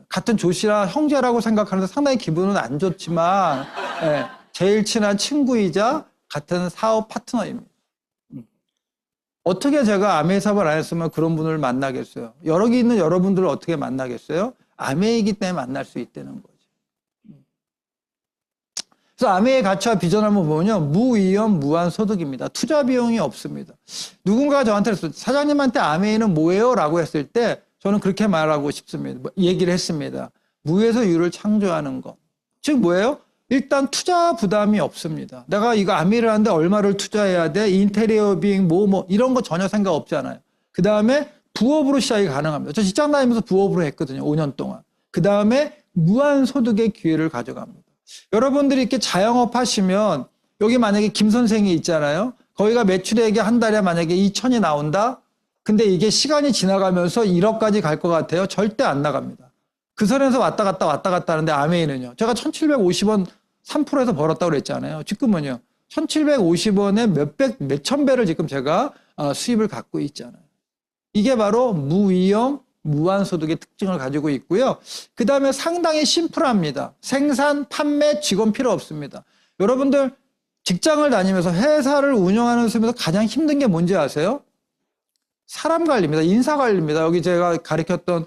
같은 조씨라 형제라고 생각하는데 상당히 기분은 안 좋지만 제일 친한 친구이자 같은 사업 파트너입니다. 어떻게 제가 아메이 사업을 안 했으면 그런 분을 만나겠어요? 여기 있는 여러분들을 어떻게 만나겠어요? 아메이기 때문에 만날 수 있다는 거죠. 그래서 아메이의 가치와 비전을 한번 보면요. 무위험, 무한소득입니다. 투자 비용이 없습니다. 누군가가 저한테 그랬어요. 사장님한테 아메이는 뭐예요? 라고 했을 때 저는 그렇게 말하고 싶습니다. 얘기를 했습니다. 무에서 유를 창조하는 것. 즉 뭐예요? 일단 투자 부담이 없습니다. 내가 이거 아메이를 하는데 얼마를 투자해야 돼? 인테리어 빙, 이런 거 전혀 생각 없잖아요. 그 다음에 부업으로 시작이 가능합니다. 저 직장 다니면서 부업으로 했거든요. 5년 동안. 그 다음에 무한소득의 기회를 가져갑니다. 여러분들이 이렇게 자영업 하시면 여기 만약에 김 선생이 있잖아요. 거기가 매출액이 한 달에 만약에 2천이 나온다? 근데 이게 시간이 지나가면서 1억까지 갈 것 같아요. 절대 안 나갑니다. 그 선에서 왔다 갔다 하는데 아메이는요. 제가 1,750원 3%에서 벌었다고 그랬잖아요. 지금은요. 1,750원에 몇천 배를 지금 제가 수입을 갖고 있잖아요. 이게 바로 무위험, 무한소득의 특징을 가지고 있고요. 그 다음에 상당히 심플합니다. 생산, 판매, 직원 필요 없습니다. 여러분들 직장을 다니면서 회사를 운영하는 데서 가장 힘든 게 뭔지 아세요? 사람 관리입니다. 인사 관리입니다. 여기 제가 가르쳤던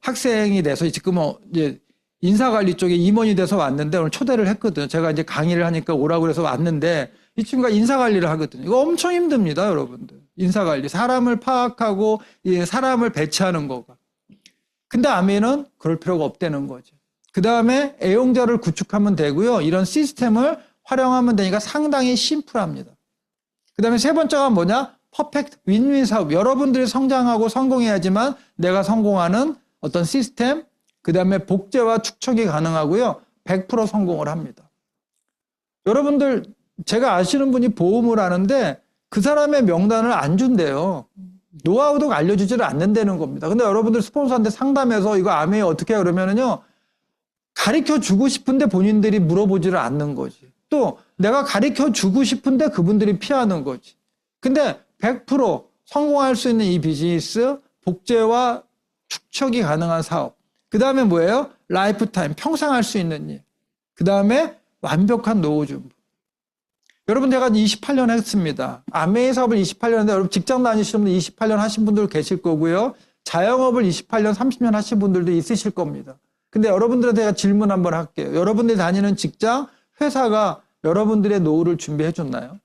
학생이 돼서 지금 이제 인사 관리 쪽에 임원이 돼서 왔는데 오늘 초대를 했거든요. 제가 이제 강의를 하니까 오라고 그래서 왔는데 이 친구가 인사 관리를 하거든요. 이거 엄청 힘듭니다, 여러분들. 인사 관리, 사람을 파악하고 사람을 배치하는 거가. 근데 아메이는 그럴 필요가 없다는 거죠. 그 다음에 애용자를 구축하면 되고요. 이런 시스템을 활용하면 되니까 상당히 심플합니다. 그 다음에 세 번째가 뭐냐? 퍼펙트 윈윈 사업. 여러분들이 성장하고 성공해야지만 내가 성공하는 어떤 시스템, 그 다음에 복제와 축적이 가능하고요. 100% 성공을 합니다. 여러분들, 제가 아시는 분이 보험을 하는데 그 사람의 명단을 안 준대요. 노하우도 알려주지를 않는다는 겁니다. 근데 여러분들 스폰서한테 상담해서 이거 암웨이 어떻게 해? 그러면은요, 가르쳐 주고 싶은데 본인들이 물어보지를 않는 거지. 또 내가 가르쳐 주고 싶은데 그분들이 피하는 거지. 근데 100% 성공할 수 있는 이 비즈니스, 복제와 축적이 가능한 사업. 그 다음에 뭐예요? 라이프타임, 평생 할 수 있는 일. 그 다음에 완벽한 노후 준비. 여러분, 제가 28년 했습니다. 암웨이 사업을 28년 했는데, 여러분 직장 다니시는 분들 28년 하신 분들 계실 거고요. 자영업을 28년, 30년 하신 분들도 있으실 겁니다. 근데 여러분들한테 제가 질문 한번 할게요. 여러분들이 다니는 직장, 회사가 여러분들의 노후를 준비해 줬나요?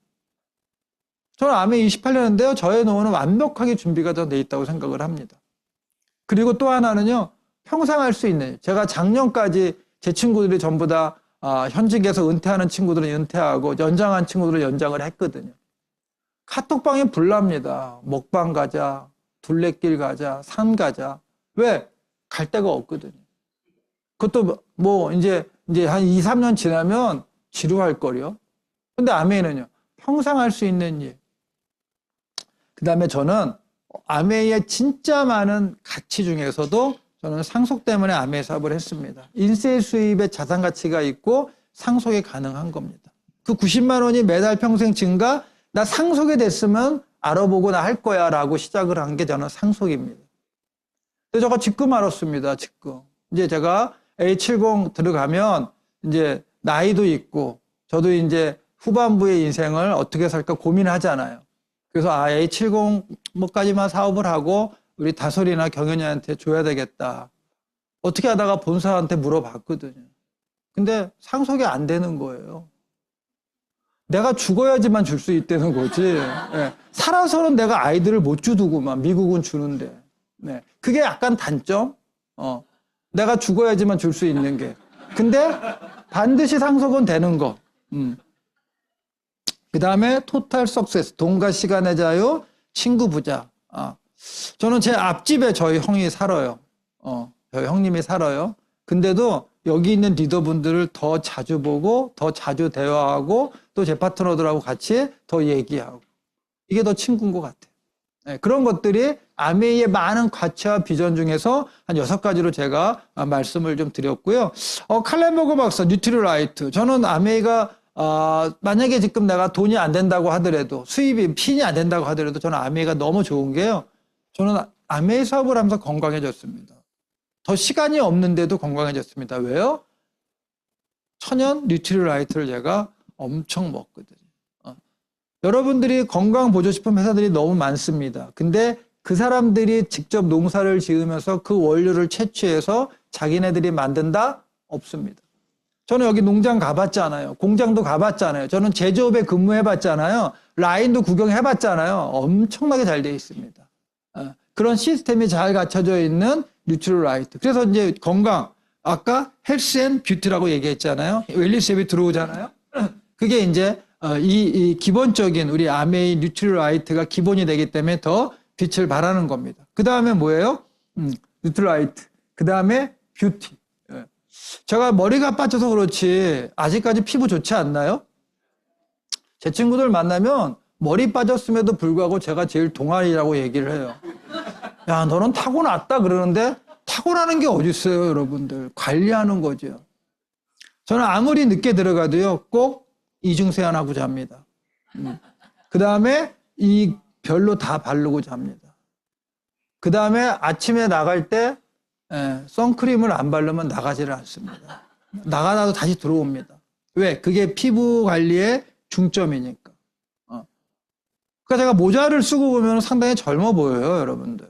저는 암웨이 28년인데요. 저의 노후는 완벽하게 준비가 돼 있다고 생각을 합니다. 그리고 또 하나는요. 평생 할 수 있는, 제가 작년까지 제 친구들이 전부 다 현직에서 은퇴하는 친구들은 은퇴하고 연장한 친구들은 연장을 했거든요. 카톡방에 불납니다. 먹방 가자, 둘레길 가자, 산 가자. 왜? 갈 데가 없거든요. 그것도 뭐 이제 한 2, 3년 지나면 지루할 거요. 근데 암웨이는요. 평생 할 수 있는 일. 그 다음에 저는 암웨이의 진짜 많은 가치 중에서도 저는 상속 때문에 암웨이 사업을 했습니다. 인세 수입의 자산 가치가 있고 상속이 가능한 겁니다. 그 90만 원이 매달 평생 증가, 나 상속이 됐으면 알아보고 나 할 거야 라고 시작을 한 게 저는 상속입니다. 근데 제가 지금 알았습니다. 지금. 이제 제가 A70 들어가면 이제 나이도 있고 저도 이제 후반부의 인생을 어떻게 살까 고민하잖아요. 그래서 A70 뭐까지만 사업을 하고 우리 다솔이나 경연이한테 줘야 되겠다. 어떻게 하다가 본사한테 물어봤거든요. 근데 상속이 안 되는 거예요. 내가 죽어야지만 줄 수 있다는 거지. 네. 살아서는 내가 아이들을 못 주두고만 미국은 주는데. 네. 그게 약간 단점. 내가 죽어야지만 줄 수 있는 게. 근데 반드시 상속은 되는 거. 그 다음에 토탈 석세스, 돈과 시간의 자유, 친구 부자. 저는 제 앞집에 저희 형이 살아요. 저희 형님이 살아요. 근데도 여기 있는 리더분들을 더 자주 보고 더 자주 대화하고 또 제 파트너들하고 같이 더 얘기하고 이게 더 친구인 것 같아요. 네, 그런 것들이 암웨이의 많은 가치와 비전 중에서 한 6가지로 제가 말씀을 좀 드렸고요. 칼렌버그 박사, 뉴트리라이트. 저는 암웨이가 만약에 지금 내가 돈이 안 된다고 하더라도 수입이 핀이 안 된다고 하더라도 저는 암웨이가 너무 좋은 게요. 저는 암웨이 사업을 하면서 건강해졌습니다. 더 시간이 없는데도 건강해졌습니다. 왜요? 천연 뉴트리라이트를 제가 엄청 먹거든요. 여러분들이 건강 보조식품 회사들이 너무 많습니다. 근데 그 사람들이 직접 농사를 지으면서 그 원료를 채취해서 자기네들이 만든다? 없습니다. 저는 여기 농장 가봤잖아요. 공장도 가봤잖아요. 저는 제조업에 근무해봤잖아요. 라인도 구경해봤잖아요. 엄청나게 잘 돼 있습니다. 그런 시스템이 잘 갖춰져 있는 뉴트리라이트. 그래서 이제 건강, 아까 헬스 앤 뷰티라고 얘기했잖아요. 웰리스앱이 들어오잖아요. 그게 이제 이 기본적인 우리 암웨이 뉴트리라이트가 기본이 되기 때문에 더 빛을 발하는 겁니다. 그 다음에 뭐예요? 뉴트리라이트. 그 다음에 뷰티. 제가 머리가 빠져서 그렇지 아직까지 피부 좋지 않나요? 제 친구들 만나면 머리 빠졌음에도 불구하고 제가 제일 동안이라고 얘기를 해요. 야, 너는 타고났다 그러는데 타고나는 게 어디 있어요, 여러분들. 관리하는 거죠. 저는 아무리 늦게 들어가도요, 꼭 이중세안하고 잡니다. 그 다음에 이 별로 다 바르고 잡니다. 그 다음에 아침에 나갈 때 선크림을 안 바르면 나가지를 않습니다. 나가다도 다시 들어옵니다. 왜? 그게 피부 관리의 중점이니까. 그러니까 제가 모자를 쓰고 보면 상당히 젊어 보여요, 여러분들.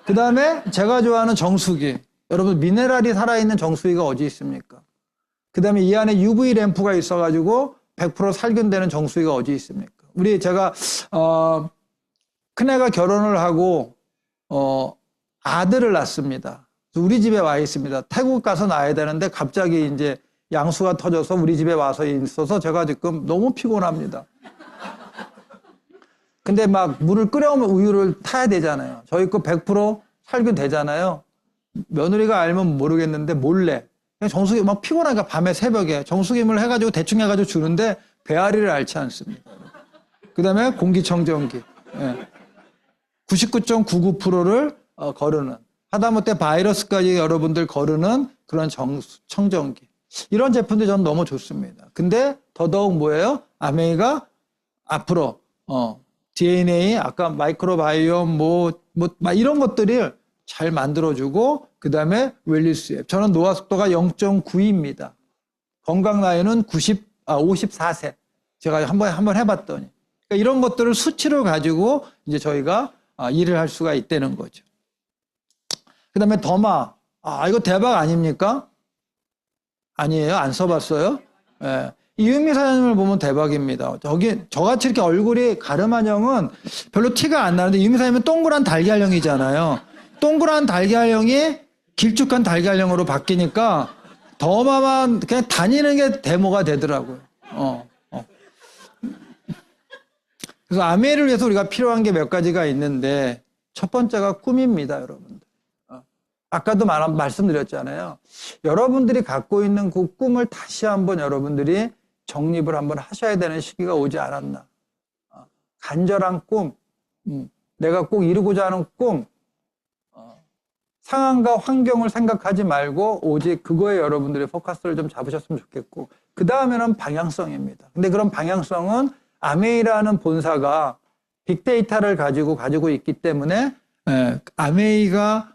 그 다음에 제가 좋아하는 정수기. 여러분, 미네랄이 살아있는 정수기가 어디 있습니까? 그 다음에 이 안에 UV 램프가 있어가지고 100% 살균되는 정수기가 어디 있습니까? 제가, 큰애가 결혼을 하고, 아들을 낳습니다. 우리 집에 와 있습니다. 태국 가서 놔야 되는데 갑자기 이제 양수가 터져서 우리 집에 와서 있어서 제가 지금 너무 피곤합니다. 근데 막 물을 끓여오면 우유를 타야 되잖아요. 저희 거 100% 살균 되잖아요. 며느리가 알면 모르겠는데 몰래 그냥 정수기 막 피곤하니까 밤에 새벽에 정수기물 해가지고 대충 해가지고 주는데 배앓이를 앓지 않습니다. 그 다음에 공기청정기 99.99%를 거르는 하다못해 바이러스까지 여러분들 거르는 그런 청정기 이런 제품들이 저는 너무 좋습니다. 근데 더더욱 뭐예요? 아메이가 앞으로 DNA 아까 마이크로바이옴 막 이런 것들을 잘 만들어주고 그 다음에 웰니스 앱 저는 노화 속도가 0.92입니다. 건강 나이는 54세 제가 한번 해봤더니 그러니까 이런 것들을 수치로 가지고 이제 저희가 일을 할 수가 있다는 거죠. 그 다음에 더마 이거 대박 아닙니까? 아니에요? 안 써봤어요? 예. 이은미 사장님을 보면 대박입니다. 저같이 이렇게 얼굴이 가르마형은 별로 티가 안 나는데 이은미 사장님은 동그란 달걀형이잖아요. 동그란 달걀형이 길쭉한 달걀형으로 바뀌니까 더마만 그냥 다니는 게 데모가 되더라고요. 그래서 아메이를 위해서 우리가 필요한 게 몇 가지가 있는데 첫 번째가 꿈입니다, 여러분들. 아까도 말씀드렸잖아요. 여러분들이 갖고 있는 그 꿈을 다시 한번 여러분들이 정립을 한번 하셔야 되는 시기가 오지 않았나. 간절한 꿈, 내가 꼭 이루고자 하는 꿈, 상황과 환경을 생각하지 말고 오직 그거에 여러분들의 포커스를 좀 잡으셨으면 좋겠고 그 다음에는 방향성입니다. 근데 그런 방향성은 아메이라는 본사가 빅데이터를 가지고 있기 때문에 아메이가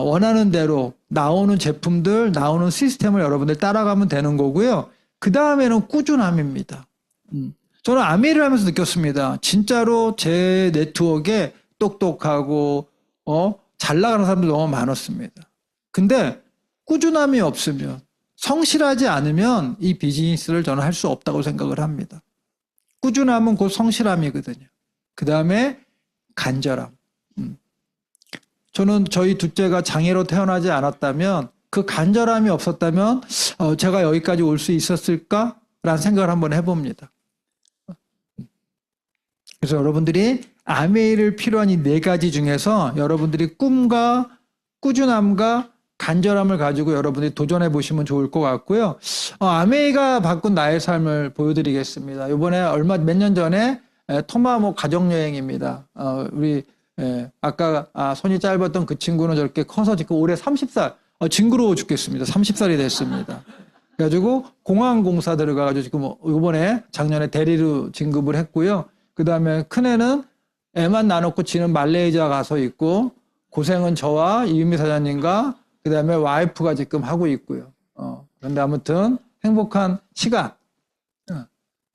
원하는 대로 나오는 제품들, 나오는 시스템을 여러분들 따라가면 되는 거고요. 그 다음에는 꾸준함입니다. 저는 아메이를 하면서 느꼈습니다. 진짜로 제 네트워크에 똑똑하고 잘 나가는 사람들 너무 많았습니다. 근데 꾸준함이 없으면 성실하지 않으면 이 비즈니스를 저는 할 수 없다고 생각을 합니다. 꾸준함은 곧 성실함이거든요. 그 다음에 간절함. 저는 저희 둘째가 장애로 태어나지 않았다면 그 간절함이 없었다면 제가 여기까지 올 수 있었을까라는 생각을 한번 해봅니다. 그래서 여러분들이 아메이를 필요한 이 네 가지 중에서 여러분들이 꿈과 꾸준함과 간절함을 가지고 여러분들이 도전해 보시면 좋을 것 같고요. 아메이가 바꾼 나의 삶을 보여드리겠습니다. 이번에 몇 년 전에 토마모 가족여행입니다. 우리 아까 손이 짧았던 그 친구는 저렇게 커서 지금 올해 30살 징그러워 죽겠습니다. 30살이 됐습니다. 그래가지고 공항공사 들어가가지고 지금 이번에 작년에 대리로 진급을 했고요. 그 다음에 큰애는 애만 나놓고 지는 말레이시아 가서 있고 고생은 저와 이은미 사장님과 그 다음에 와이프가 지금 하고 있고요. 그런데 아무튼 행복한 시간.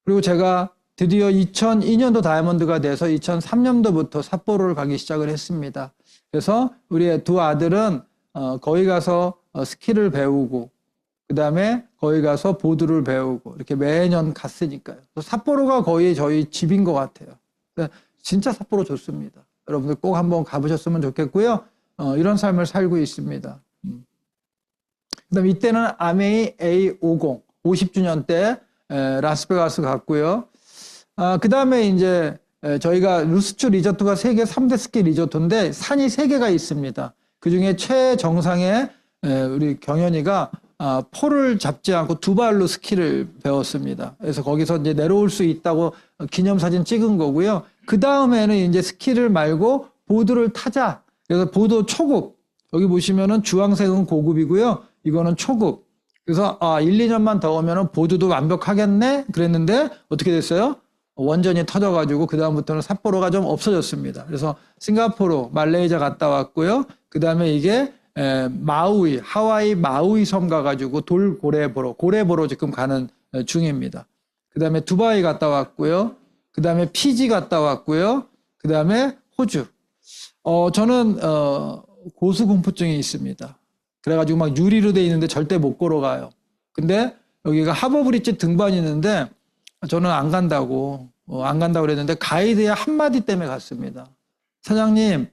그리고 제가 드디어 2002년도 다이아몬드가 돼서 2003년도부터 삿포로를 가기 시작을 했습니다. 그래서 우리 두 아들은 거기 가서 스키를 배우고 그 다음에 거기 가서 보드를 배우고 이렇게 매년 갔으니까요. 삿포로가 거의 저희 집인 것 같아요. 진짜 삿포로 좋습니다. 여러분들 꼭 한번 가보셨으면 좋겠고요. 이런 삶을 살고 있습니다. 그 다음에 이때는 아메이 A50 50주년 때 라스베가스 갔고요. 그 다음에 이제 저희가 루스츠 리조트가 세계 3대 스키 리조트인데 산이 3개가 있습니다. 그 중에 최정상에 우리 경현이가 폴을 잡지 않고 두 발로 스키를 배웠습니다. 그래서 거기서 이제 내려올 수 있다고 기념사진 찍은 거고요. 그 다음에는 이제 스키를 말고 보드를 타자. 그래서 보드 초급. 여기 보시면은 주황색은 고급이고요. 이거는 초급. 그래서 1, 2년만 더 오면은 보드도 완벽하겠네? 그랬는데 어떻게 됐어요? 원전이 터져가지고 그 다음부터는 삿포로가 좀 없어졌습니다. 그래서 싱가포르, 말레이시아 갔다 왔고요. 그 다음에 이게 마우이, 하와이 마우이 섬 가가지고 고래 보러 지금 가는 중입니다. 그 다음에 두바이 갔다 왔고요. 그 다음에 피지 갔다 왔고요. 그 다음에 호주. 저는 고수공포증이 있습니다. 그래가지고 막 유리로 돼 있는데 절대 못 걸어가요. 근데 여기가 하버브리지 등반이 있는데 저는 안 간다고 그랬는데 가이드의 한마디 때문에 갔습니다. 사장님,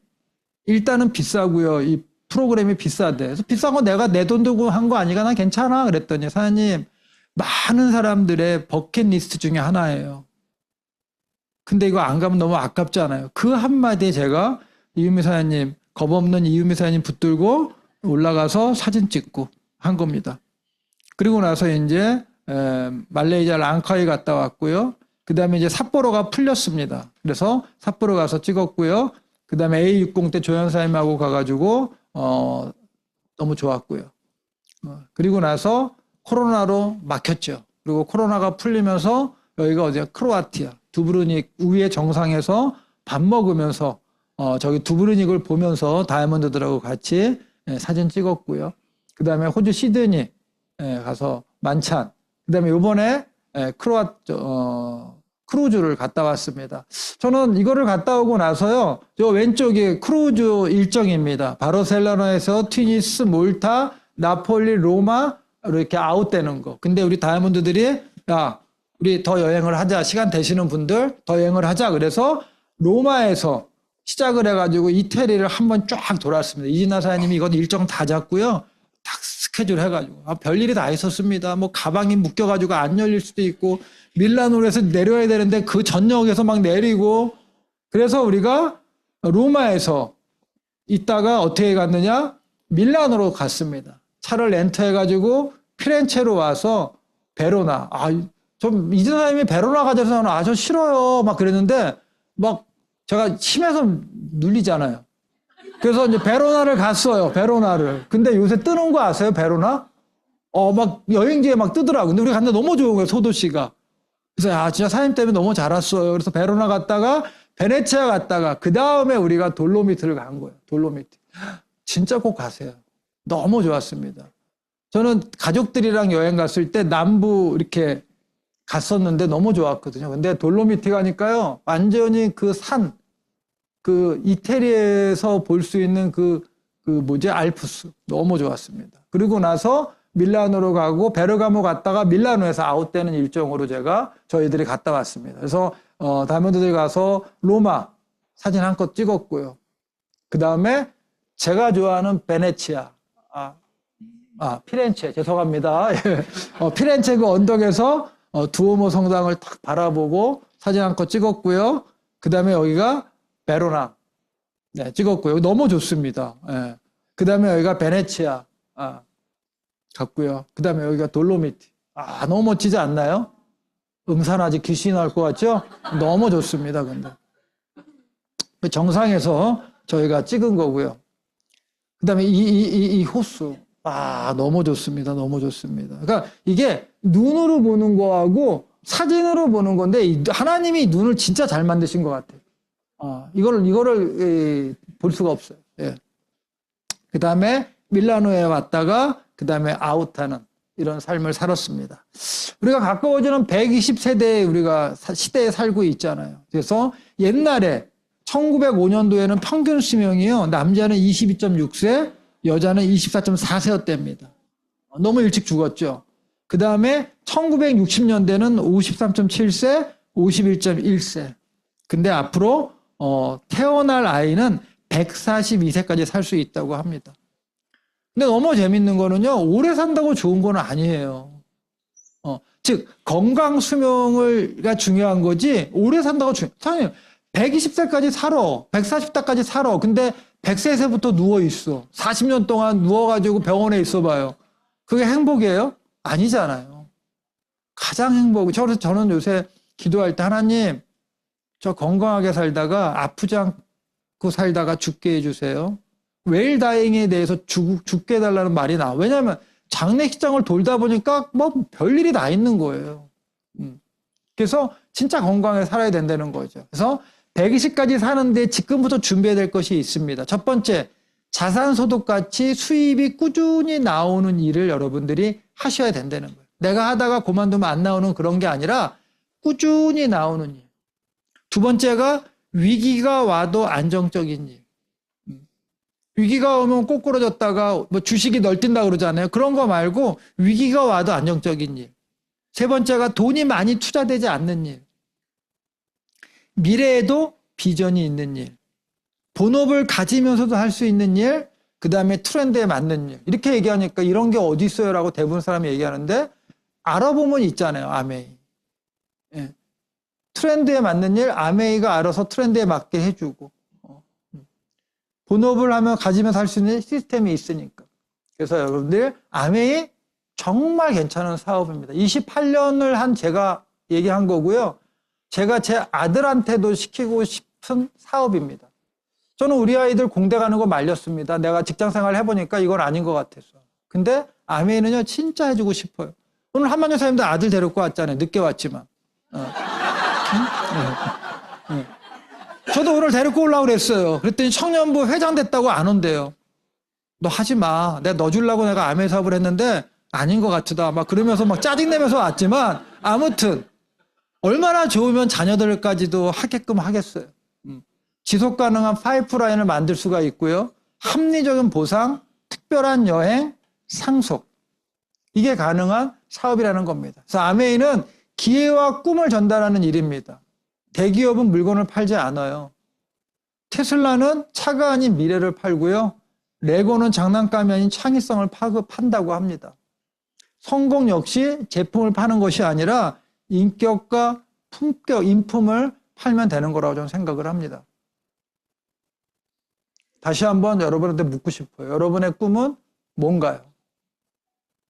일단은 비싸고요. 이 프로그램이 비싸대. 그래서 비싼 거 내가 내 돈 들고 한 거 아니까 난 괜찮아. 그랬더니 사장님, 많은 사람들의 버킷리스트 중에 하나예요. 근데 이거 안 가면 너무 아깝잖아요. 그 한마디에 제가 이유미 사장님, 겁없는 이유미 사장님 붙들고 올라가서 사진 찍고 한 겁니다. 그리고 나서 이제 말레이시아 랑카이 갔다 왔고요. 그 다음에 이제 삿포로가 풀렸습니다. 그래서 삿포로 가서 찍었고요. 그 다음에 A60 때 조연사님하고 가가지고 너무 좋았고요. 그리고 나서 코로나로 막혔죠. 그리고 코로나가 풀리면서 여기가 어디야? 크로아티아 두브르닉 위의 정상에서 밥 먹으면서 저기 두브르닉을 보면서 다이아몬드들하고 같이 사진 찍었고요. 그 다음에 호주 시드니 가서 만찬. 그 다음에 요번에 크루즈를 갔다 왔습니다. 저는 이거를 갔다 오고 나서요. 저 왼쪽이 크루즈 일정입니다. 바르셀로나에서 튀니스, 몰타, 나폴리, 로마 이렇게 아웃되는 거. 근데 우리 다이아몬드들이 야, 우리 더 여행을 하자. 시간 되시는 분들 더 여행을 하자. 그래서 로마에서 시작을 해가지고 이태리를 한번 쫙 돌았습니다. 이진아 사장님이 이건 일정 다 잡고요. 딱 스케줄 해가지고 별일이 다 있었습니다. 뭐 가방이 묶여가지고 안 열릴 수도 있고 밀라노에서 내려야 되는데 그 전역에서 막 내리고 그래서 우리가 로마에서 있다가 어떻게 갔느냐 밀라노로 갔습니다. 차를 렌트해가지고 피렌체로 와서 베로나 좀 이진아 사장님이 베로나 가자서 저 싫어요 막 그랬는데 막 제가 심해서 눌리잖아요. 그래서 이제 베로나를 갔어요. 베로나를. 근데 요새 뜨는 거 아세요? 베로나? 막 여행지에 막 뜨더라고요. 근데 우리 갔는데 너무 좋은 거예요. 소도시가. 그래서 진짜 사장님 때문에 너무 잘 왔어요. 그래서 베로나 갔다가 베네치아 갔다가 그 다음에 우리가 돌로미티를 간 거예요. 돌로미티. 진짜 꼭 가세요. 너무 좋았습니다. 저는 가족들이랑 여행 갔을 때 남부 이렇게 갔었는데 너무 좋았거든요. 근데 돌로미티 가니까요. 완전히 그 산, 그 이태리에서 볼 수 있는 알프스. 너무 좋았습니다. 그리고 나서 밀라노로 가고 베르가모 갔다가 밀라노에서 아웃되는 일정으로 저희들이 갔다 왔습니다. 그래서 다이아몬드들 가서 로마 사진 한 컷 찍었고요. 그 다음에 제가 좋아하는 베네치아, 피렌체 죄송합니다. 피렌체 그 언덕에서 두오모 성당을 딱 바라보고 사진 한 컷 찍었고요. 그 다음에 여기가 베로나 찍었고요. 너무 좋습니다. 그 다음에 여기가 베네치아 갔고요. 그 다음에 여기가 돌로미티. 너무 멋지지 않나요? 음산하지 귀신이 나올 것 같죠? 너무 좋습니다. 근데 정상에서 저희가 찍은 거고요. 그 다음에 이 호수. 너무 좋습니다. 너무 좋습니다. 그러니까 이게 눈으로 보는 거하고 사진으로 보는 건데 하나님이 눈을 진짜 잘 만드신 것 같아요. 이거를 볼 수가 없어요. 예. 그 다음에 밀라노에 왔다가 그 다음에 아웃하는 이런 삶을 살았습니다. 우리가 가까워지는 120세대에 우리가 시대에 살고 있잖아요. 그래서 옛날에 1905년도에는 평균 수명이요. 남자는 22.6세, 여자는 24.4세였답니다. 너무 일찍 죽었죠. 그 다음에 1960년대는 53.7세, 51.1세. 근데 앞으로 태어날 아이는 142세까지 살 수 있다고 합니다. 근데 너무 재밌는 거는요, 오래 산다고 좋은 건 아니에요. 즉, 건강 수명을가 중요한 거지, 오래 산다고 사장님, 120세까지 살아. 140세까지 살아. 근데 100세부터 누워있어. 40년 동안 누워가지고 병원에 있어봐요. 그게 행복이에요? 아니잖아요. 가장 그래서 저는 요새 기도할 때 하나님, 저 건강하게 살다가 아프지 않고 살다가 죽게 해주세요. 웰다잉에 대해서 죽게 해달라는 말이 나와. 왜냐하면 장례식장을 돌다 보니까 뭐 별일이 다 있는 거예요. 그래서 진짜 건강하게 살아야 된다는 거죠. 그래서 120까지 사는데 지금부터 준비해야 될 것이 있습니다. 첫 번째, 자산소득같이 수입이 꾸준히 나오는 일을 여러분들이 하셔야 된다는 거예요. 내가 하다가 그만두면 안 나오는 그런 게 아니라 꾸준히 나오는 일. 두 번째가 위기가 와도 안정적인 일. 위기가 오면 꼬꾸러졌다가 뭐 주식이 널뛴다 그러잖아요. 그런 거 말고 위기가 와도 안정적인 일. 세 번째가 돈이 많이 투자되지 않는 일. 미래에도 비전이 있는 일. 본업을 가지면서도 할 수 있는 일. 그 다음에 트렌드에 맞는 일. 이렇게 얘기하니까 이런 게 어디 있어요? 라고 대부분 사람이 얘기하는데 알아보면 있잖아요. 아메이. 예. 트렌드에 맞는 일 아메이가 알아서 트렌드에 맞게 해주고 본업을 하면 가지면서 할 수 있는 시스템이 있으니까. 그래서 여러분들 아메이 정말 괜찮은 사업입니다. 28년을 한 제가 얘기한 거고요. 제가 제 아들한테도 시키고 싶은 사업입니다. 저는 우리 아이들 공대 가는 거 말렸습니다. 내가 직장 생활 해보니까 이건 아닌 것 같아서. 근데 아메이는요 진짜 해주고 싶어요. 오늘 한만 여사님도 아들 데리고 왔잖아요. 늦게 왔지만. 저도 오늘 데리고 오려고 그랬어요. 그랬더니 청년부 회장 됐다고 안 온대요. 너 하지 마. 내가 너 주려고 내가 아메이 사업을 했는데 아닌 것 같다. 막 그러면서 막 짜증내면서 왔지만 아무튼 얼마나 좋으면 자녀들까지도 하게끔 하겠어요. 지속 가능한 파이프라인을 만들 수가 있고요. 합리적인 보상, 특별한 여행, 상속. 이게 가능한 사업이라는 겁니다. 그래서 아메이는 기회와 꿈을 전달하는 일입니다. 대기업은 물건을 팔지 않아요. 테슬라는 차가 아닌 미래를 팔고요. 레고는 장난감이 아닌 창의성을 판다고 합니다. 성공 역시 제품을 파는 것이 아니라 인격과 품격, 인품을 팔면 되는 거라고 저는 생각을 합니다. 다시 한번 여러분한테 묻고 싶어요. 여러분의 꿈은 뭔가요?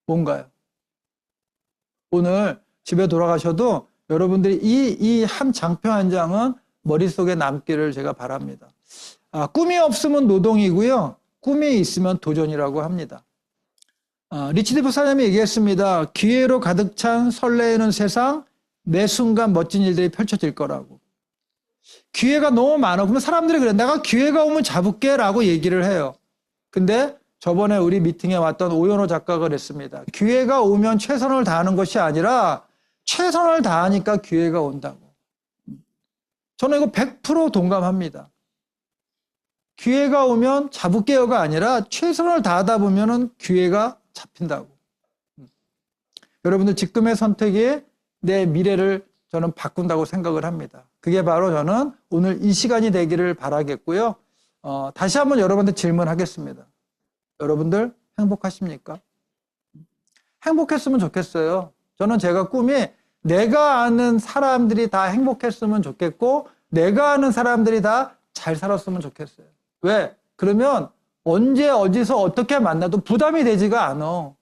뭔가요? 오늘 집에 돌아가셔도 여러분들이 이 한 장표 한 장은 머릿속에 남기를 제가 바랍니다. 꿈이 없으면 노동이고요. 꿈이 있으면 도전이라고 합니다. 리치드 부사님이 얘기했습니다. 기회로 가득 찬 설레이는 세상, 매 순간 멋진 일들이 펼쳐질 거라고. 기회가 너무 많아. 그러면 사람들이 그래. 내가 기회가 오면 잡을게 라고 얘기를 해요. 근데 저번에 우리 미팅에 왔던 오연호 작가가 그랬습니다. 기회가 오면 최선을 다하는 것이 아니라 최선을 다하니까 기회가 온다고. 저는 이거 100% 동감합니다. 기회가 오면 잡을게요가 아니라 최선을 다하다 보면은 기회가 잡힌다고. 여러분들 지금의 선택이 내 미래를 저는 바꾼다고 생각을 합니다. 그게 바로 저는 오늘 이 시간이 되기를 바라겠고요. 다시 한번 여러분한테 질문하겠습니다. 여러분들 행복하십니까? 행복했으면 좋겠어요. 저는 제가 꿈이 내가 아는 사람들이 다 행복했으면 좋겠고 내가 아는 사람들이 다 잘 살았으면 좋겠어요. 왜? 그러면 언제 어디서 어떻게 만나도 부담이 되지가 않아.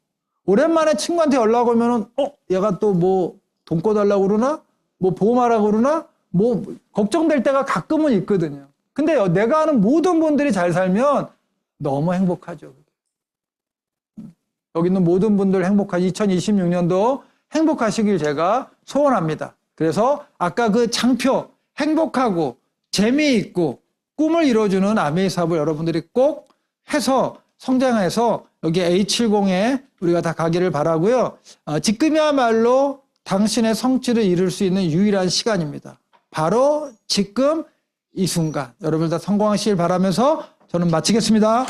오랜만에 친구한테 연락 오면은 얘가 또 뭐 돈 꺼달라고 그러나? 뭐 보험하라고 그러나? 뭐 걱정될 때가 가끔은 있거든요. 근데 내가 아는 모든 분들이 잘 살면 너무 행복하죠. 여기 있는 모든 분들 행복한 2026년도 행복하시길 제가 소원합니다. 그래서 아까 그 장표 행복하고 재미있고 꿈을 이루어주는 아메이 사업을 여러분들이 꼭 해서 성장해서 여기 A70에 우리가 다 가기를 바라고요. 지금이야말로 당신의 성취를 이룰 수 있는 유일한 시간입니다. 바로 지금 이 순간 여러분들 다 성공하시길 바라면서 저는 마치겠습니다.